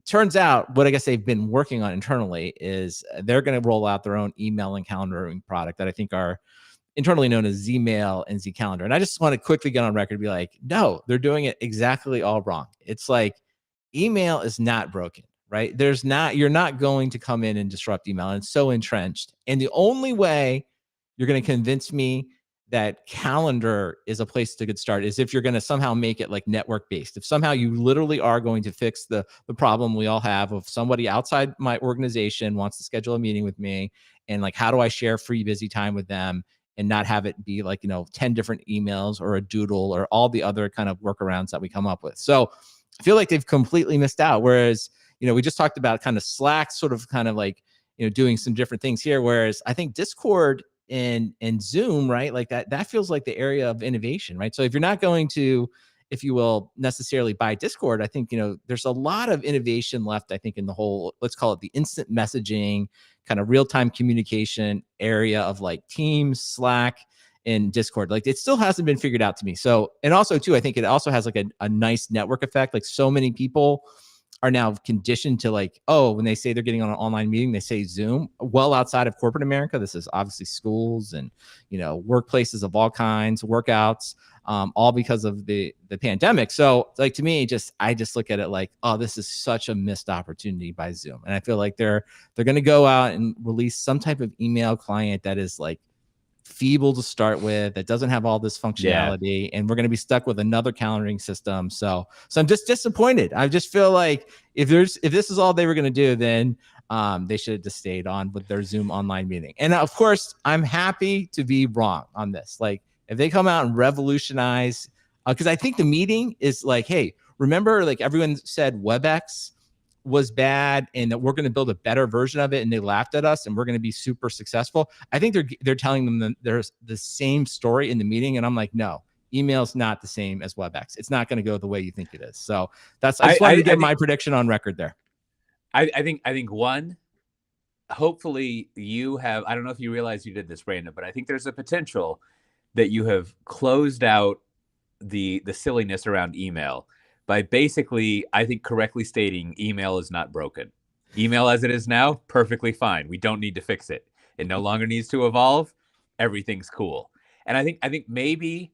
[SPEAKER 1] turns out what I guess they've been working on internally is they're going to roll out their own email and calendaring product that I think are internally known as Zmail and Zcalendar. And I just want to quickly get on record and be like, no, they're doing it exactly all wrong. It's like email is not broken, right? You're not going to come in and disrupt email. And it's so entrenched. And the only way you're going to convince me that calendar is a place to get started is if you're going to somehow make it like network based. If somehow you literally are going to fix the problem we all have of somebody outside my organization wants to schedule a meeting with me, and like, how do I share free busy time with them and not have it be like, 10 different emails or a doodle or all the other kind of workarounds that we come up with. So I feel like they've completely missed out. Whereas, we just talked about kind of Slack sort of kind of like, doing some different things here. Whereas I think Discord and Zoom, right? Like that feels like the area of innovation, right? So if you're not going to, if you will, necessarily buy Discord, I think, there's a lot of innovation left, I think, in the whole, let's call it the instant messaging, kind of real-time communication area of like Teams, Slack, and Discord. Like it still hasn't been figured out to me. So, and also too, I think it also has like a nice network effect. Like so many people are now conditioned to like, oh, when they say they're getting on an online meeting, they say Zoom. Well, outside of corporate America, this is obviously schools and, workplaces of all kinds, workouts, all because of the pandemic. So like, to me, I just look at it like, oh, this is such a missed opportunity by Zoom. And I feel like they're going to go out and release some type of email client that is like feeble to start with, that doesn't have all this functionality, and we're going to be stuck with another calendaring system. So I'm just disappointed. I just feel like if this is all they were going to do, then they should have just stayed on with their Zoom online meeting. And of course, I'm happy to be wrong on this. Like if they come out and revolutionize, because I think the meeting is like, hey, remember, like everyone said WebEx was bad and that we're going to build a better version of it, and they laughed at us and we're going to be super successful. I think they're telling them that there's the same story in the meeting, and I'm like, no, email's not the same as WebEx. It's not going to go the way you think it is. So I just wanted to get my prediction on record there.
[SPEAKER 2] I think one, hopefully you have, I don't know if you realize you did this, Brandon, but I think there's a potential that you have closed out the silliness around email by basically, I think, correctly stating email is not broken. Email as it is now, perfectly fine. We don't need to fix it. It no longer needs to evolve. Everything's cool. And I think maybe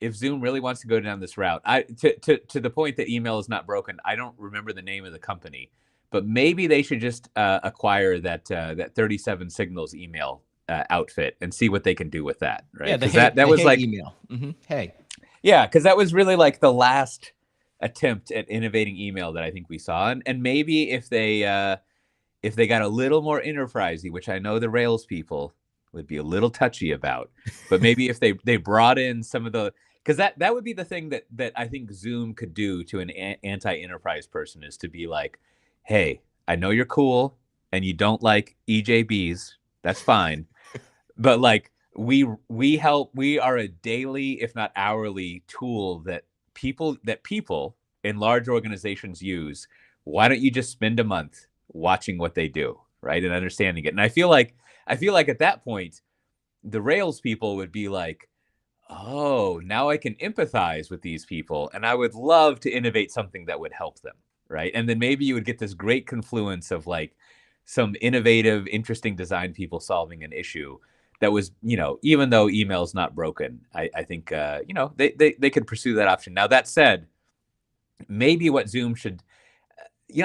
[SPEAKER 2] if Zoom really wants to go down this route, to the point that email is not broken, I don't remember the name of the company, but maybe they should just acquire that 37 Signals email outfit and see what they can do with that. Right?
[SPEAKER 1] Yeah, that was like email. Mm-hmm. Hey.
[SPEAKER 2] Yeah, because that was really like the last attempt at innovating email that I think we saw, and maybe if they got a little more enterprisey, which I know the Rails people would be a little touchy about, but maybe if they brought in some of the, because that would be the thing that I think Zoom could do to an anti-enterprise person, is to be like, hey, I know you're cool and you don't like EJBs, that's fine, but like we are a daily, if not hourly, tool that people in large organizations use. Why don't you just spend a month watching what they do, right, and understanding it? And I feel like at that point, the Rails people would be like, oh, now I can empathize with these people, and I would love to innovate something that would help them, right? And then maybe you would get this great confluence of like some innovative, interesting design people solving an issue that was, even though email is not broken, I think, they could pursue that option. Now, that said, maybe what Zoom should,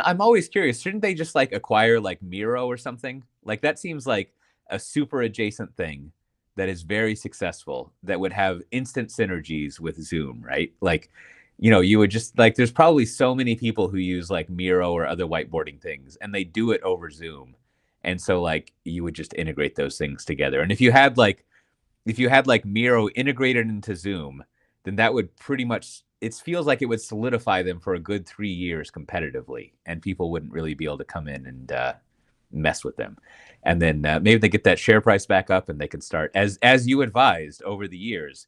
[SPEAKER 2] I'm always curious, shouldn't they just like acquire like Miro or something? Like that seems like a super adjacent thing that is very successful, that would have instant synergies with Zoom, right? Like, you would just like, there's probably so many people who use like Miro or other whiteboarding things, and they do it over Zoom. And so like you would just integrate those things together. And if you had like Miro integrated into Zoom, then that would pretty much, it feels like it would solidify them for a good 3 years competitively, and people wouldn't really be able to come in and mess with them. And then maybe they get that share price back up, and they can start, as you advised over the years,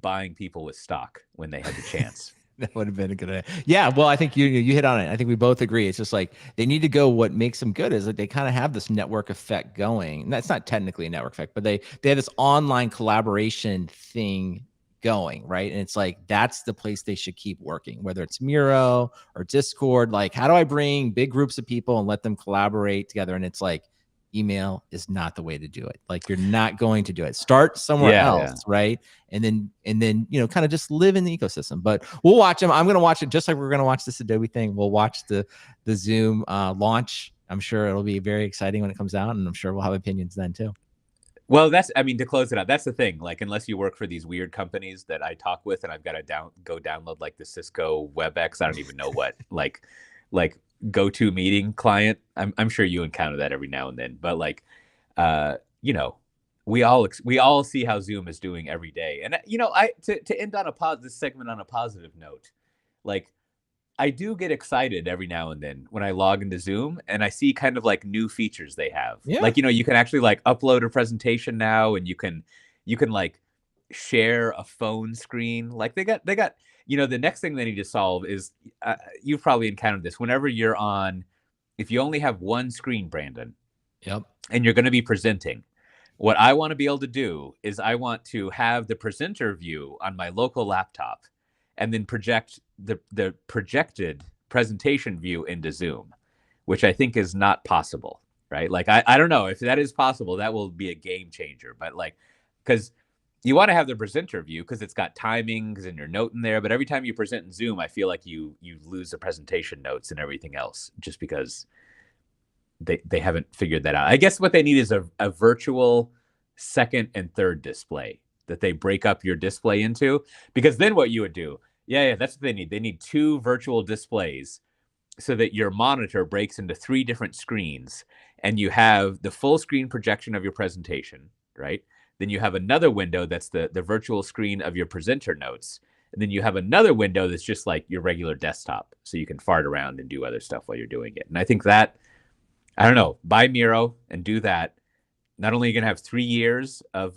[SPEAKER 2] buying people with stock when they had the chance.
[SPEAKER 1] That would have been a good idea. Yeah, well, I think you hit on it. I think we both agree. It's just like they need to go. What makes them good is that they kind of have this network effect going. And that's not technically a network effect, but they have this online collaboration thing going, right? And it's like, that's the place they should keep working, whether it's Miro or Discord. Like, how do I bring big groups of people and let them collaborate together? And it's like, email is not the way to do it. Like, you're not going to do it. Start somewhere else, right? And then, kind of just live in the ecosystem. But we'll watch them. I'm going to watch it just like we're going to watch this Adobe thing. We'll watch the Zoom launch. I'm sure it'll be very exciting when it comes out, and I'm sure we'll have opinions then too.
[SPEAKER 2] Well, to close it out, that's the thing. Like, unless you work for these weird companies that I talk with, and I've got to go download like the Cisco WebEx, I don't even know what, like go-to meeting client. I'm sure you encounter that every now and then. But like, we all see how Zoom is doing every day. And to end on this segment on a positive note, like, I do get excited every now and then when I log into Zoom and I see kind of like new features they have. Yeah. Like, you can actually like upload a presentation now, and you can like share a phone screen. Like they got, the next thing they need to solve is, you've probably encountered this whenever you're on, if you only have one screen, Brandon.
[SPEAKER 1] Yep.
[SPEAKER 2] And you're going to be presenting. What I want to be able to do is I want to have the presenter view on my local laptop, and then project the projected presentation view into Zoom, which I think is not possible, right? Like, I don't know if that is possible. That will be a game changer. But like, because you want to have the presenter view because it's got timings and your note in there. But every time you present in Zoom, I feel like you lose the presentation notes and everything else, just because they haven't figured that out. I guess what they need is a virtual second and third display that they break up your display into, because then what you would do, that's what they need. They need two virtual displays so that your monitor breaks into three different screens, and you have the full screen projection of your presentation, right? Then you have another window that's the virtual screen of your presenter notes. And then you have another window that's just like your regular desktop, so you can fart around and do other stuff while you're doing it. And I think that, I don't know, buy Miro and do that. Not only are you going to have 3 years of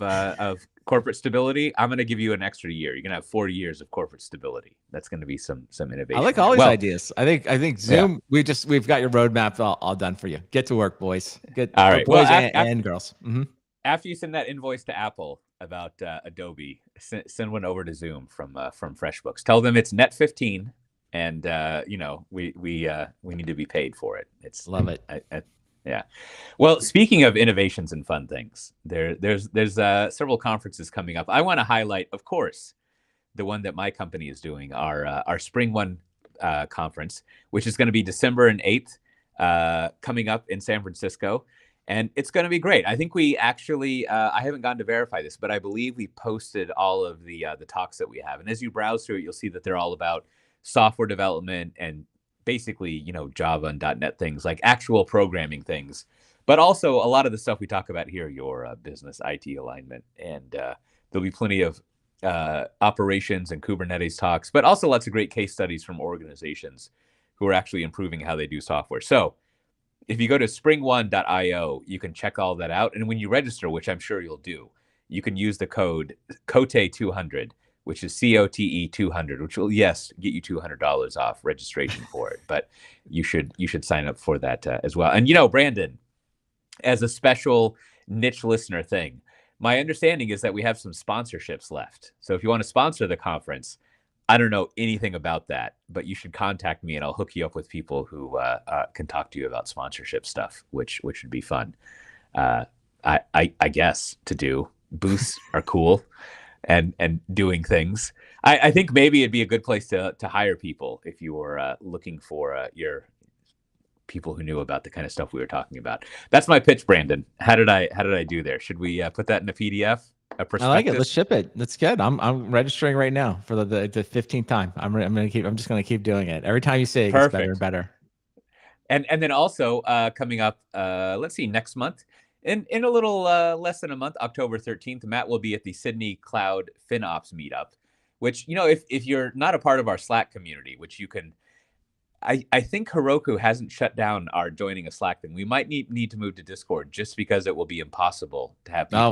[SPEAKER 2] corporate stability, I'm going to give you an extra year. You're going to have 4 years of corporate stability. That's going to be some innovation.
[SPEAKER 1] I like all these ideas. I think Zoom. Yeah. We've got your roadmap all done for you. Get to work, boys.
[SPEAKER 2] All right,
[SPEAKER 1] boys and girls. Mm-hmm.
[SPEAKER 2] After you send that invoice to Apple about Adobe, send one over to Zoom from FreshBooks. Tell them it's net 15, and we need to be paid for it.
[SPEAKER 1] Love it.
[SPEAKER 2] Yeah. Well, speaking of innovations and fun things, there's several conferences coming up. I want to highlight, of course, the one that my company is doing, our Spring One conference, which is going to be December 8th, coming up in San Francisco. And it's going to be great. I think we actually, I haven't gone to verify this, but I believe we posted all of the talks that we have. And as you browse through it, you'll see that they're all about software development and basically, Java and .NET things, like actual programming things. But also a lot of the stuff we talk about here, your business IT alignment. And there'll be plenty of operations and Kubernetes talks, but also lots of great case studies from organizations who are actually improving how they do software. So if you go to springone.io, you can check all that out. And when you register, which I'm sure you'll do, you can use the code COTE200, which is COTE 200, which will, yes, get you $200 off registration for it. But you should sign up for that as well. And, Brandon, as a special niche listener thing, my understanding is that we have some sponsorships left. So if you want to sponsor the conference, I don't know anything about that, but you should contact me and I'll hook you up with people who can talk to you about sponsorship stuff, which would be fun. I guess to do. Booths are cool and doing things. I think maybe it'd be a good place to hire people if you were looking for your people who knew about the kind of stuff we were talking about. That's my pitch, Brandon. How did I do there? Should we put that in a PDF?
[SPEAKER 1] I like it. Let's ship it. That's good. I'm registering right now for the 15th time. I'm just gonna keep doing it. Every time you say it, gets better and better.
[SPEAKER 2] And then also coming up, let's see, next month, in a little less than a month, October 13th, Matt will be at the Sydney Cloud FinOps meetup, which, if you're not a part of our Slack community, which you can, I think Heroku hasn't shut down our joining a Slack thing. We might need to move to Discord just because it will be no,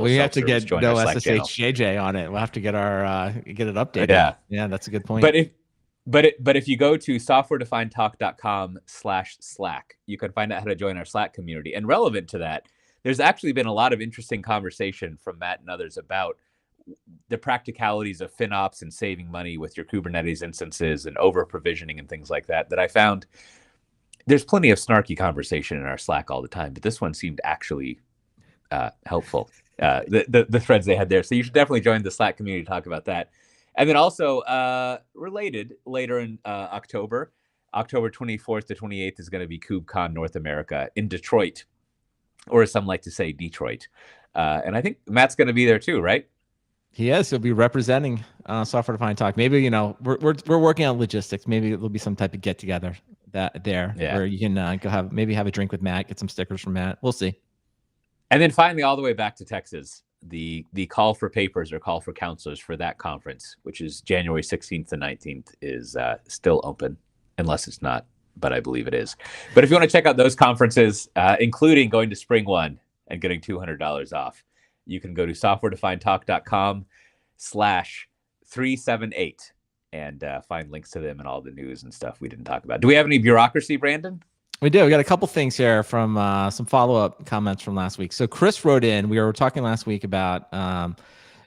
[SPEAKER 2] we have to get no
[SPEAKER 1] SSHJJ on it. We'll have to get get it updated. Yeah, that's a good point.
[SPEAKER 2] But if you go to softwaredefinedtalk.com/Slack, you can find out how to join our Slack community. And relevant to that, there's actually been a lot of interesting conversation from Matt and others about the practicalities of FinOps and saving money with your Kubernetes instances and over provisioning and things like that, that I found there's plenty of snarky conversation in our Slack all the time, but this one seemed actually helpful. The threads they had there. So you should definitely join the Slack community to talk about that. And then also related, later in October 24th to 28th is going to be KubeCon North America in Detroit, or as some like to say, Detroit. And I think Matt's going to be there too, right?
[SPEAKER 1] He is. He'll be representing Software Defined Talk. Maybe, you know, we're working on logistics. Maybe there'll be some type of get together where you can go have a drink with Matt, get some stickers from Matt. We'll see.
[SPEAKER 2] And then finally, all the way back to Texas, the call for papers or call for counselors for that conference, which is January 16th to 19th, is still open, unless it's not, but I believe it is. But if you want to check out those conferences, including going to Spring One and getting $200 off, you can go to softwaredefinedtalk.com/378 and find links to them and all the news and stuff we didn't talk about. Do we have any bureaucracy, Brandon?
[SPEAKER 1] We do. We got a couple things here from some follow-up comments from last week. So Chris wrote in, we were talking last week about,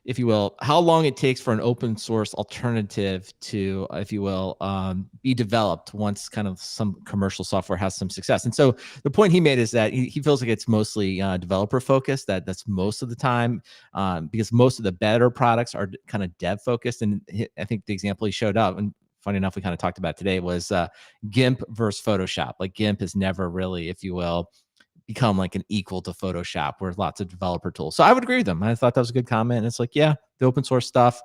[SPEAKER 1] if you will, how long it takes for an open source alternative to, if you will, be developed once kind of some commercial software has some success. And so the point he made is that he feels like it's mostly developer focused, that's most of the time, because most of the better products are kind of dev focused. And I think the example he showed up, and funny enough, we kind of talked about today, was GIMP versus Photoshop. Like GIMP has never really, if you will, become like an equal to Photoshop, where lots of developer tools. So I would agree with them. I thought that was a good comment. And it's like, yeah, the open source stuff,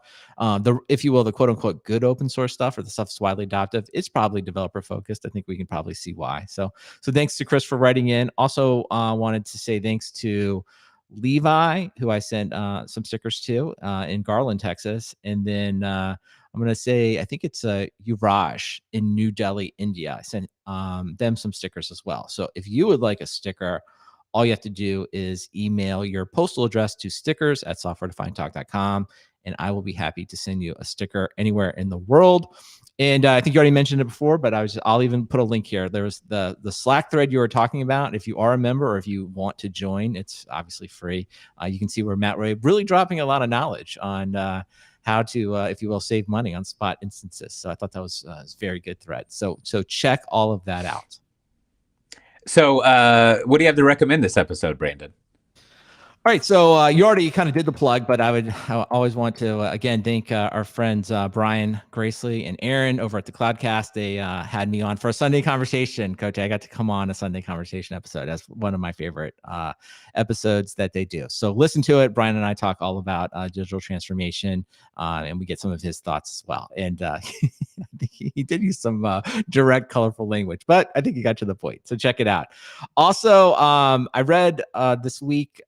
[SPEAKER 1] if you will, the quote unquote good open source stuff, or the stuff that's widely adopted, it's probably developer focused. I think we can probably see why. So thanks to Chris for writing in. Also wanted to say thanks to Levi, who I sent some stickers to in Garland, Texas. And then I'm going to say, I think it's Yuvraj in New Delhi, India. I sent them some stickers as well. So if you would like a sticker, all you have to do is email your postal address to stickers@softwaredefinedtalk.com, and I will be happy to send you a sticker anywhere in the world. And I think you already mentioned it before, but I'll even put a link here. There's the Slack thread you were talking about. If you are a member or if you want to join, it's obviously free. You can see where Matt Ray really dropping a lot of knowledge on how to, if you will, save money on spot instances. So I thought that was a very good thread. So check all of that out.
[SPEAKER 2] So what do you have to recommend this episode, Brandon?
[SPEAKER 1] All right, so you already kind of did the plug, but I always want to, again, thank our friends Brian Gracely and Aaron over at the Cloudcast. They had me on for a Sunday Conversation. Coach, I got to come on a Sunday Conversation episode. That's one of my favorite episodes that they do. So listen to it. Brian and I talk all about digital transformation, and we get some of his thoughts as well. And he did use some direct, colorful language, but I think he got to the point. So check it out. Also, I read this week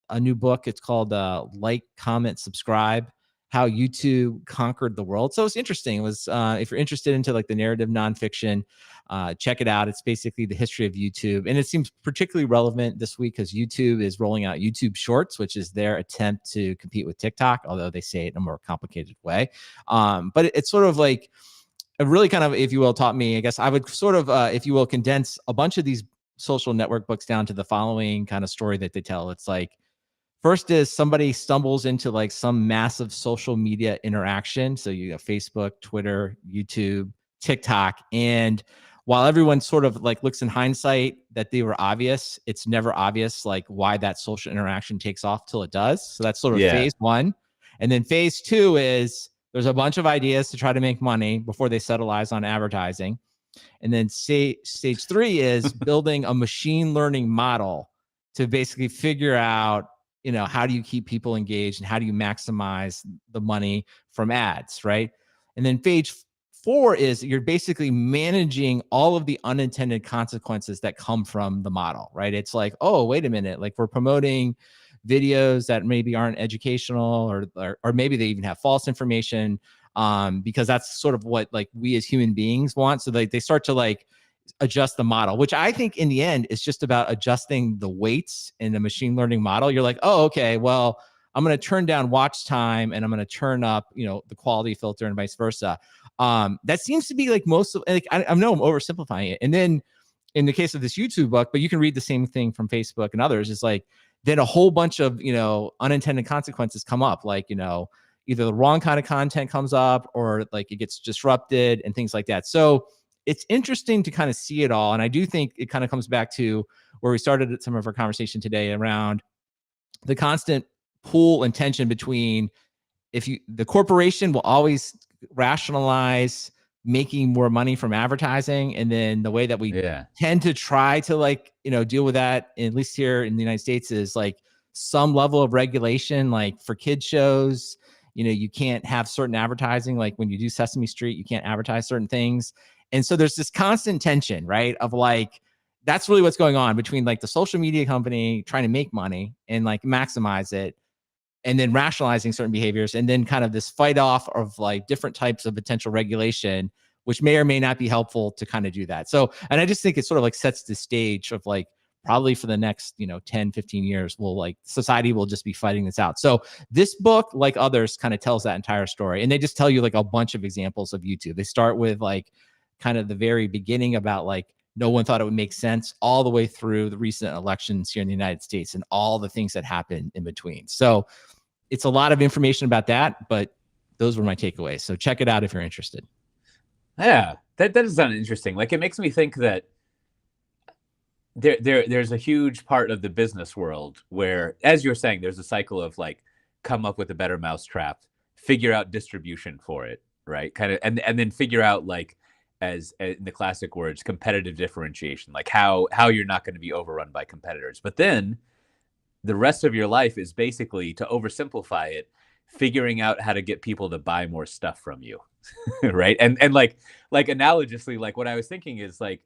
[SPEAKER 1] a new book. It's called Like, Comment, Subscribe: How YouTube Conquered the World. So it's interesting. It was if you're interested into like the narrative nonfiction, check it out. It's basically the history of YouTube, and it seems particularly relevant this week because YouTube is rolling out YouTube Shorts, which is their attempt to compete with TikTok, although they say it in a more complicated way. But it's sort of like it really kind of, if you will, taught me, I guess I would sort of, if you will, condense a bunch of these social network books down to the following kind of story that they tell. It's like, first is somebody stumbles into like some massive social media interaction. So you have Facebook, Twitter, YouTube, TikTok. And while everyone sort of like looks in hindsight that they were obvious, it's never obvious like why that social interaction takes off till it does. So that's sort of phase one. And then phase two is there's a bunch of ideas to try to make money before they settle eyes on advertising. And then stage three is building a machine learning model to basically figure out, you know, how do you keep people engaged and how do you maximize the money from ads, right? And then phase four is you're basically managing all of the unintended consequences that come from the model, right? It's like, oh, wait a minute, like we're promoting videos that maybe aren't educational or maybe they even have false information, because that's sort of what like we as human beings want. So they start to like adjust the model, which I think in the end is just about adjusting the weights in the machine learning model. You're like, oh, okay, well, I'm going to turn down watch time and I'm going to turn up, you know, the quality filter and vice versa. That seems to be like most of, like, I know I'm oversimplifying it. And then in the case of this YouTube book, but you can read the same thing from Facebook and others. It's like, then a whole bunch of, unintended consequences come up, like, either the wrong kind of content comes up or like it gets disrupted and things like that. So it's interesting to kind of see it all. And I do think it kind of comes back to where we started some of our conversation today around the constant pull and tension between the corporation will always rationalize making more money from advertising. And then the way that we tend to try to like, deal with that, at least here in the United States, is like some level of regulation, like for kids shows, you can't have certain advertising. Like when you do Sesame Street, you can't advertise certain things. And so there's this constant tension, right? Of like, that's really what's going on between like the social media company trying to make money and like maximize it, and then rationalizing certain behaviors, and then kind of this fight off of like different types of potential regulation, which may or may not be helpful to kind of do that. So, and I just think it sort of like sets the stage of like, probably for the next, 10, 15 years, society will just be fighting this out. So this book, like others, kind of tells that entire story. And they just tell you like a bunch of examples of YouTube. They start with like kind of the very beginning about like, no one thought it would make sense, all the way through the recent elections here in the United States and all the things that happened in between. So it's a lot of information about that, but those were my takeaways. So check it out if you're interested.
[SPEAKER 2] Yeah, that does sound interesting. Like it makes me think that there's a huge part of the business world where, as you're saying, there's a cycle of like, come up with a better mousetrap, figure out distribution for it, right? Kind of, and then figure out like, as in the classic words, competitive differentiation, like how you're not going to be overrun by competitors. But then the rest of your life is basically, to oversimplify it, figuring out how to get people to buy more stuff from you. Right. And like analogously, like what I was thinking is like,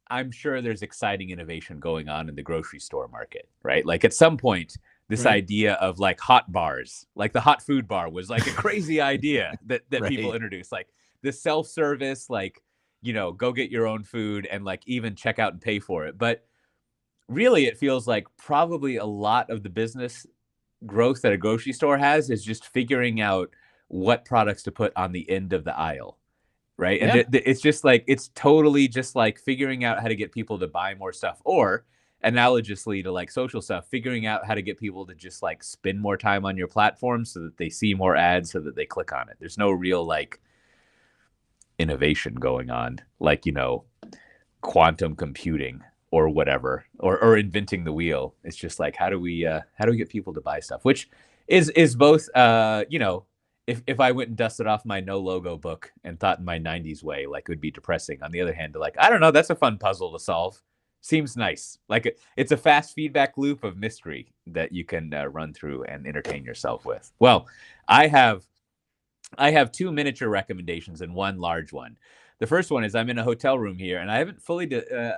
[SPEAKER 2] I'm sure there's exciting innovation going on in the grocery store market, right? Like at some point, this idea of like hot bars, like the hot food bar, was like a crazy idea that people introduced, like the self-service, like, go get your own food and like even check out and pay for it. But really, it feels like probably a lot of the business growth that a grocery store has is just figuring out what products to put on the end of the aisle, right? Yeah. And it's just like, it's totally just like figuring out how to get people to buy more stuff, or analogously to like social stuff, figuring out how to get people to just like spend more time on your platform so that they see more ads, so that they click on it. There's no real like innovation going on, like, quantum computing or whatever, or inventing the wheel. It's just like, how do we get people to buy stuff, which is both, if I went and dusted off my no logo book and thought in my 90s way, like, it would be depressing. On the other hand, like, I don't know, that's a fun puzzle to solve. Seems nice. Like it's a fast feedback loop of mystery that you can run through and entertain yourself with. Well, I have two miniature recommendations and one large one. The first one is, I'm in a hotel room here and I haven't fully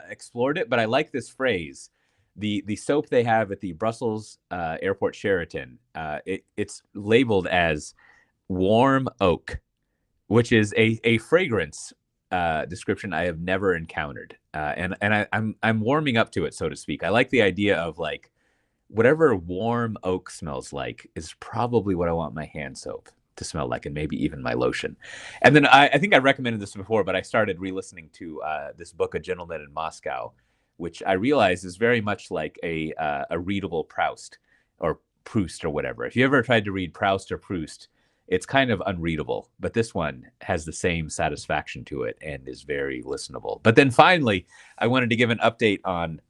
[SPEAKER 2] explored it, but I like this phrase. The soap they have at the Brussels Airport Sheraton, it's labeled as warm oak, which is a fragrance description I have never encountered. And I'm warming up to it, so to speak. I like the idea of like, whatever warm oak smells like is probably what I want my hand soap to smell like, and maybe even my lotion. And then I think I recommended this before, but I started re-listening to this book, A Gentleman in Moscow, which I realize is very much like a readable Proust or Proust or whatever. If you ever tried to read Proust or Proust, it's kind of unreadable, but this one has the same satisfaction to it and is very listenable. But then finally, I wanted to give an update on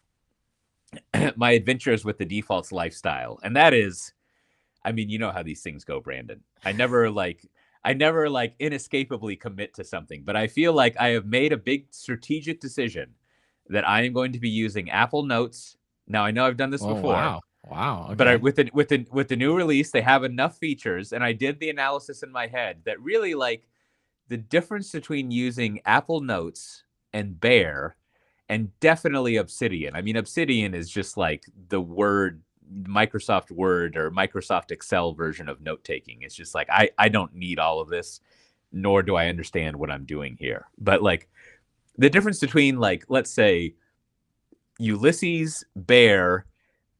[SPEAKER 2] my adventures with the Defaults lifestyle. And that is, I mean, you know how these things go, Brandon. I never inescapably commit to something, but I feel like I have made a big strategic decision that I am going to be using Apple Notes. Now, I know I've done this before.
[SPEAKER 1] Wow. Okay.
[SPEAKER 2] But with the new release, they have enough features, and I did the analysis in my head that really, like, the difference between using Apple Notes and Bear, and definitely Obsidian. I mean, Obsidian is just like the Microsoft Word or Microsoft Excel version of note taking. It's just like, I don't need all of this, nor do I understand what I'm doing here. But like, the difference between, like, let's say Ulysses, Bear,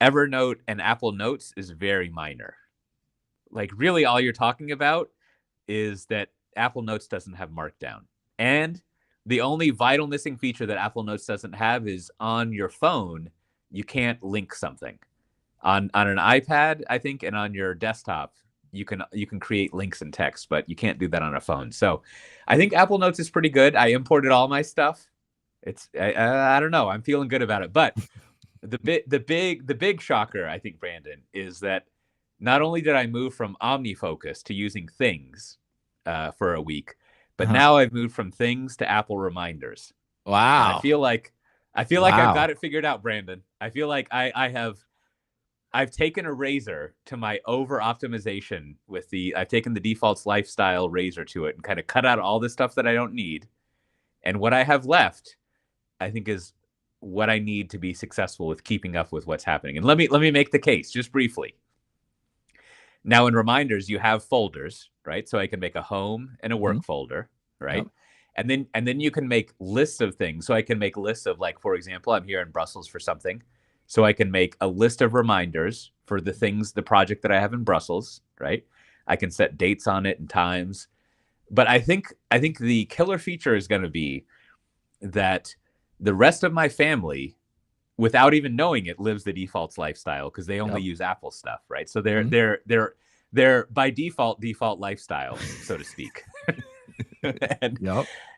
[SPEAKER 2] Evernote, and Apple Notes is very minor. Like, really all you're talking about is that Apple Notes doesn't have Markdown. And the only vital missing feature that Apple Notes doesn't have is, on your phone, you can't link something. On an iPad, I think, and on your desktop, you can create links in text, but you can't do that on a phone. So I think Apple Notes is pretty good. I imported all my stuff. I don't know. I'm feeling good about it. But the big shocker, I think, Brandon, is that not only did I move from OmniFocus to using Things for a week, but now I've moved from Things to Apple Reminders.
[SPEAKER 1] Wow.
[SPEAKER 2] And I feel like I've got it figured out, Brandon. I feel like I've taken a razor to my over optimization I've taken the defaults lifestyle razor to it and kind of cut out all the stuff that I don't need. And what I have left, I think, is what I need to be successful with keeping up with what's happening. And let me make the case just briefly. Now in Reminders, you have folders, right? So I can make a home and a work folder, right? Yep. And then you can make lists of things. So I can make lists of, like, for example, I'm here in Brussels for something. So I can make a list of reminders for the project that I have in Brussels, right? I can set dates on it and times. But I think the killer feature is going to be that the rest of my family, without even knowing it, lives the defaults lifestyle because they only use Apple stuff, right? So they're by default lifestyle, so to speak.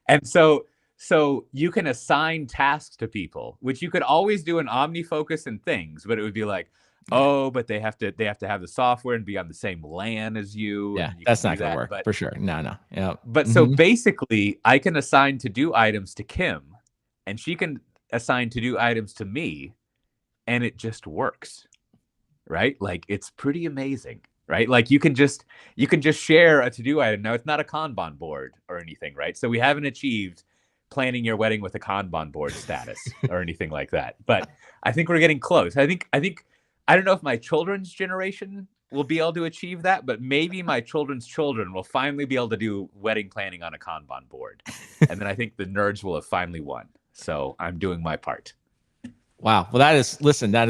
[SPEAKER 2] And so you can assign tasks to people, which you could always do in OmniFocus and Things, but it would be like, oh, but they have to have the software and be on the same LAN as you.
[SPEAKER 1] Yeah, that's not going to work, for sure. No. Yeah.
[SPEAKER 2] But so basically, I can assign to-do items to Kim, and she can assign to-do items to me, and it just works, right? Like, it's pretty amazing, right? Like, you can just share a to-do item. Now, it's not a Kanban board or anything, right? So we haven't achieved planning your wedding with a Kanban board status or anything like that. But I think we're getting close. I don't know if my children's generation will be able to achieve that, but maybe my children's children will finally be able to do wedding planning on a Kanban board. And then I think the nerds will have finally won. So I'm doing my part.
[SPEAKER 1] Wow. Well, that is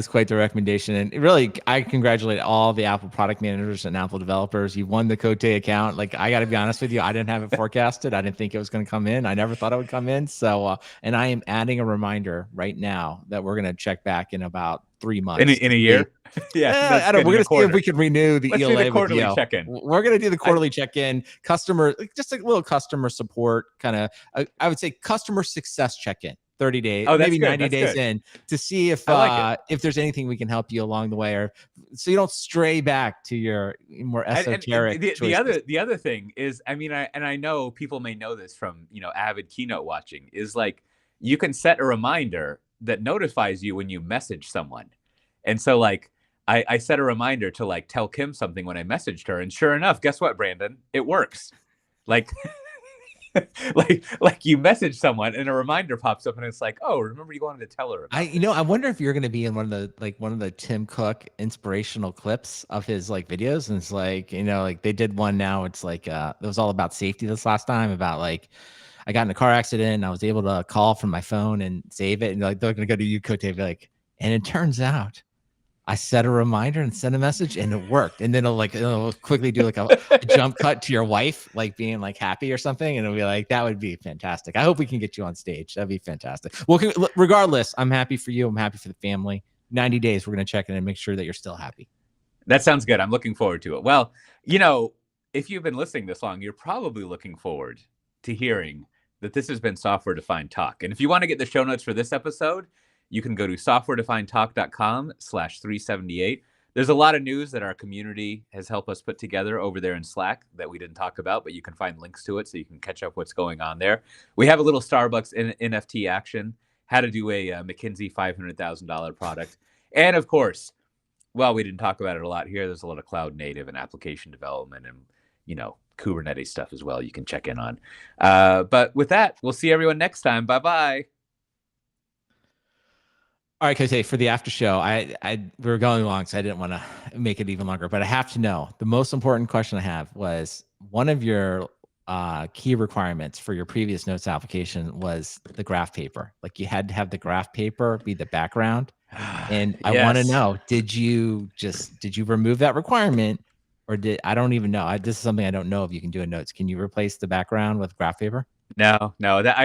[SPEAKER 1] quite the recommendation. And really, I congratulate all the Apple product managers and Apple developers. You won the Cote account. Like, I got to be honest with you, I didn't have it forecasted. I didn't think it was going to come in. I never thought it would come in. So, and I am adding a reminder right now that we're going to check back in about 3 months.
[SPEAKER 2] In a year?
[SPEAKER 1] Yeah. I don't know. We're going to see if we can renew the ELA.
[SPEAKER 2] Do the quarterly check-in.
[SPEAKER 1] We're going to do the quarterly check-in, just a little customer support kind of, I would say customer success check-in. 30 days, maybe 90 days in, to see if there's anything we can help you along the way, or so you don't stray back to your more esoteric.
[SPEAKER 2] And the other thing is, I mean, I know people may know this from, avid keynote watching, is like, you can set a reminder that notifies you when you message someone. And so, like, I set a reminder to, like, tell Kim something when I messaged her, and sure enough, guess what, Brandon? It works. Like, like you message someone and a reminder pops up and it's like, oh, remember you wanted to tell her about
[SPEAKER 1] I wonder if you're going to be in one of the Tim Cook inspirational clips of his, like, videos. And it's like, like they did one now. It's like, it was all about safety this last time, about, like, I got in a car accident and I was able to call from my phone and save it. And, like, they're going to go to you, Cote, be like, and it turns out I set a reminder and sent a message and it worked. And then it'll quickly do like a jump cut to your wife, like being like happy or something. And it'll be like, that would be fantastic. I hope we can get you on stage. That'd be fantastic. Well, regardless, I'm happy for you. I'm happy for the family. 90 days, we're going to check in and make sure that you're still happy.
[SPEAKER 2] That sounds good. I'm looking forward to it. Well, if you've been listening this long, you're probably looking forward to hearing that this has been Software Defined Talk. And if you want to get the show notes for this episode, you can go to softwaredefinedtalk.com/378. There's a lot of news that our community has helped us put together over there in Slack that we didn't talk about, but you can find links to it so you can catch up what's going on there. We have a little Starbucks NFT action, how to do a McKinsey $500,000 product. And of course, well, we didn't talk about it a lot here. There's a lot of cloud native and application development and, Kubernetes stuff as well you can check in on. But with that, we'll see everyone next time. Bye-bye.
[SPEAKER 1] All right, Cote, for the after show, we were going long, so I didn't want to make it even longer, but I have to know, the most important question I have was, one of your key requirements for your previous notes application was the graph paper. Like, you had to have the graph paper be the background. And I want to know, did you remove that requirement, or I don't even know. This is something I don't know if you can do in notes. Can you replace the background with graph paper?
[SPEAKER 2] No, that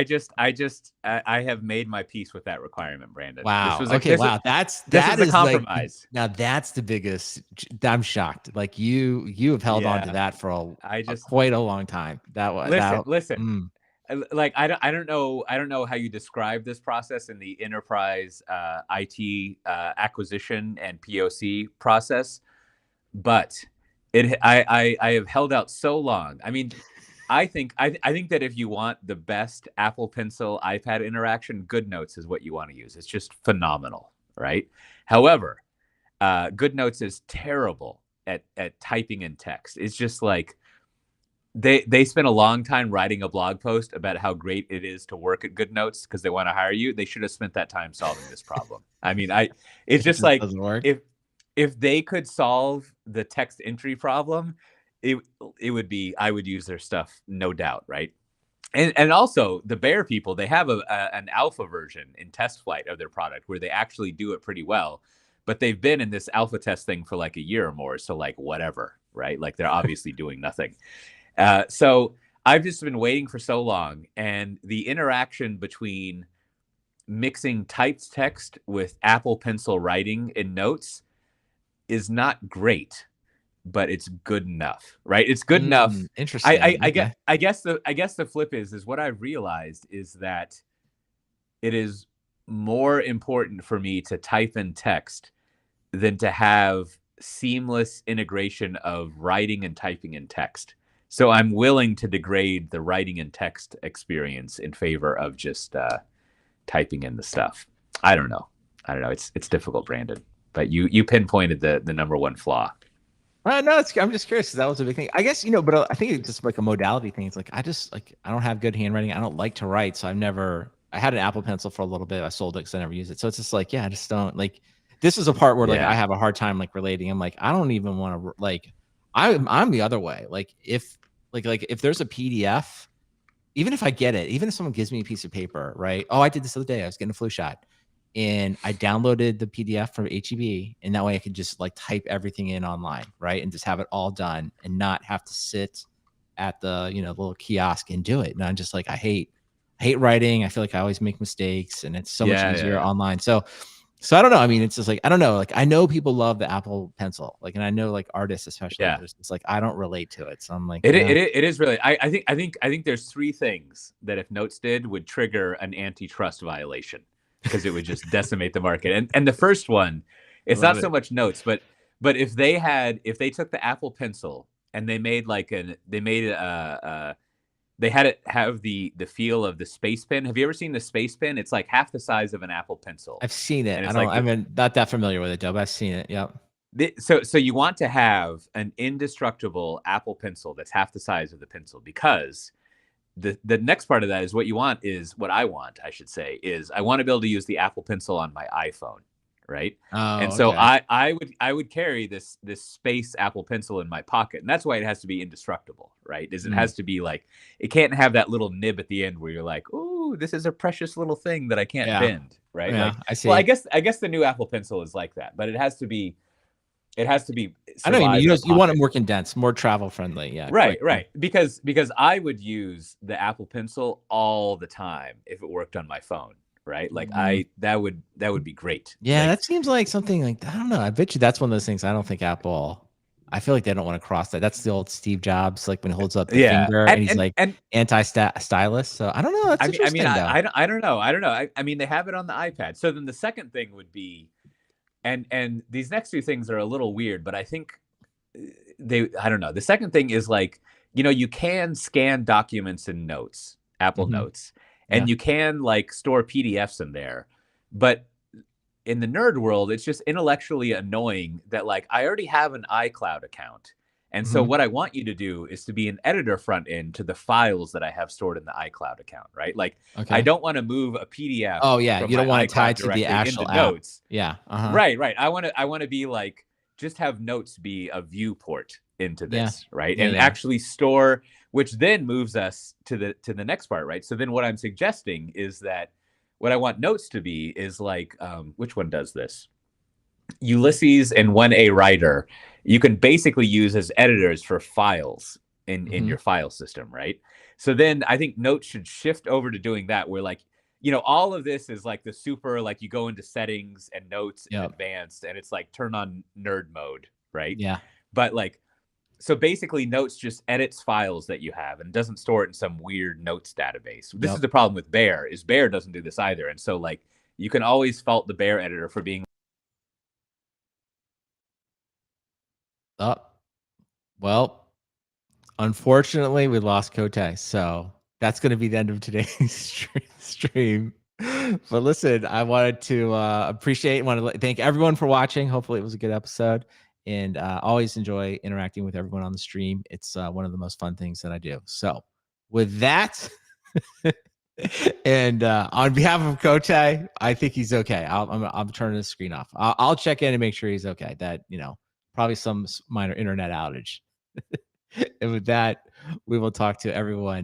[SPEAKER 2] I have made my peace with that requirement, Brandon.
[SPEAKER 1] Wow. Okay. Wow.
[SPEAKER 2] This is
[SPEAKER 1] That
[SPEAKER 2] the
[SPEAKER 1] is like,
[SPEAKER 2] compromise.
[SPEAKER 1] now that's the biggest. I'm shocked. Like you have held on to
[SPEAKER 2] Yeah.
[SPEAKER 1] that for
[SPEAKER 2] I just
[SPEAKER 1] quite a long time. That was
[SPEAKER 2] listen. Like I don't know how you describe this process in the enterprise IT acquisition and POC process, but I have held out so long. I mean, I think that if you want the best Apple Pencil iPad interaction, GoodNotes is what you want to use. It's just phenomenal, right? However, GoodNotes is terrible at typing in text. It's just like they spent a long time writing a blog post about how great it is to work at GoodNotes because they want to hire you. They should have spent that time solving this problem. I mean, it's just like
[SPEAKER 1] doesn't work.
[SPEAKER 2] If they could solve the text entry problem, it would be, I would use their stuff, no doubt, right? And also the Bear people, they have an alpha version in test flight of their product where they actually do it pretty well, but they've been in this alpha test thing for like a year or more, so like whatever, right? Like they're obviously doing nothing. So I've just been waiting for so long, and the interaction between mixing typed text with Apple Pencil writing in Notes is not great, but it's good enough, right? It's good enough.
[SPEAKER 1] Interesting.
[SPEAKER 2] I guess the flip is what I've realized is that it is more important for me to type in text than to have seamless integration of writing and typing in text. So I'm willing to degrade the writing and text experience in favor of just typing in the stuff. I don't know. It's difficult, Brandon. But you pinpointed the number one flaw.
[SPEAKER 1] No, I'm just curious because that was a big thing. I guess, but I think it's just like a modality thing. It's like I don't have good handwriting. I don't like to write, so I had an Apple Pencil for a little bit. I sold it because I never used it. So it's just like, I just don't like. This is a part where like I have a hard time like relating. I'm like, I don't even want to like. I'm the other way. Like if there's a PDF, even if I get it, even if someone gives me a piece of paper, right? Oh, I did this the other day. I was getting a flu shot. And I downloaded the PDF from HEB, and that way I could just like type everything in online, right, and just have it all done, and not have to sit at the little kiosk and do it. And I'm just like, I hate writing. I feel like I always make mistakes, and it's so much easier online. So I don't know. I mean, it's just like I don't know. Like I know people love the Apple Pencil, like, and I know like artists especially. Yeah. It's like I don't relate to it, so I'm like,
[SPEAKER 2] it is really. I think there's three things that if Notes did would trigger an antitrust violation, because it would just decimate the market. And the first one, it's not so much Notes, but if they took the Apple Pencil and they made they had it have the feel of the Space Pen. Have you ever seen the Space Pen? It's like half the size of an Apple Pencil.
[SPEAKER 1] I've seen it. I'm not that familiar with it, though, but I've seen it. Yep.
[SPEAKER 2] So you want to have an indestructible Apple Pencil that's half the size of the pencil, because the next part of that is what I want, I should say, is I want to be able to use the Apple Pencil on my iPhone, right? And so okay. I would carry this space Apple Pencil in my pocket, and that's why it has to be indestructible, right? It has to be like, it can't have that little nib at the end where you're like, ooh, this is a precious little thing that I can't bend, right?
[SPEAKER 1] Yeah,
[SPEAKER 2] like,
[SPEAKER 1] I see.
[SPEAKER 2] Well, I guess the new Apple Pencil is like that, but it has to be. I
[SPEAKER 1] know you want it more condensed, more travel friendly. Yeah.
[SPEAKER 2] Right. Because I would use the Apple Pencil all the time if it worked on my phone. Right. Like that would be great.
[SPEAKER 1] Yeah. That seems like something like, I don't know. I bet you that's one of those things. I don't think Apple, I feel like they don't want to cross that. That's the old Steve Jobs, like when he holds up the finger and he's like anti-stylist. So I don't know. That's interesting.
[SPEAKER 2] I don't know. I mean, they have it on the iPad. So then the second thing would be, and these next two things are a little weird, but I think I don't know. The second thing is like, you can scan documents in Notes, Apple Notes, and you can like store PDFs in there. But in the nerd world, it's just intellectually annoying that like I already have an iCloud account. And so what I want you to do is to be an editor front end to the files that I have stored in the iCloud account, right? Like I don't want to move a PDF.
[SPEAKER 1] Oh yeah, you don't want to tie to the actual app.
[SPEAKER 2] Notes.
[SPEAKER 1] Yeah.
[SPEAKER 2] Right. I want to be like, just have Notes be a viewport into this, right? And actually store, which then moves us to the next part, right? So then what I'm suggesting is that what I want Notes to be is like, which one does this? Ulysses and 1A Writer, you can basically use as editors for files in your file system, right? So then I think Notes should shift over to doing that, where like, you know, all of this is like the super, like you go into settings and Notes and advanced, and it's like turn on nerd mode, right?
[SPEAKER 1] Yeah.
[SPEAKER 2] But like, so basically Notes just edits files that you have and doesn't store it in some weird Notes database. This is the problem with Bear, is Bear doesn't do this either. And so like, you can always fault the Bear editor for being
[SPEAKER 1] well, unfortunately, we lost Cote, so that's going to be the end of today's stream. But listen, I wanted to want to thank everyone for watching. Hopefully, it was a good episode, and always enjoy interacting with everyone on the stream. It's one of the most fun things that I do. So, with that, and on behalf of Cote, I think he's okay. I'm turning the screen off. I'll check in and make sure he's okay. That, you know, probably some minor internet outage. And with that, we will talk to everyone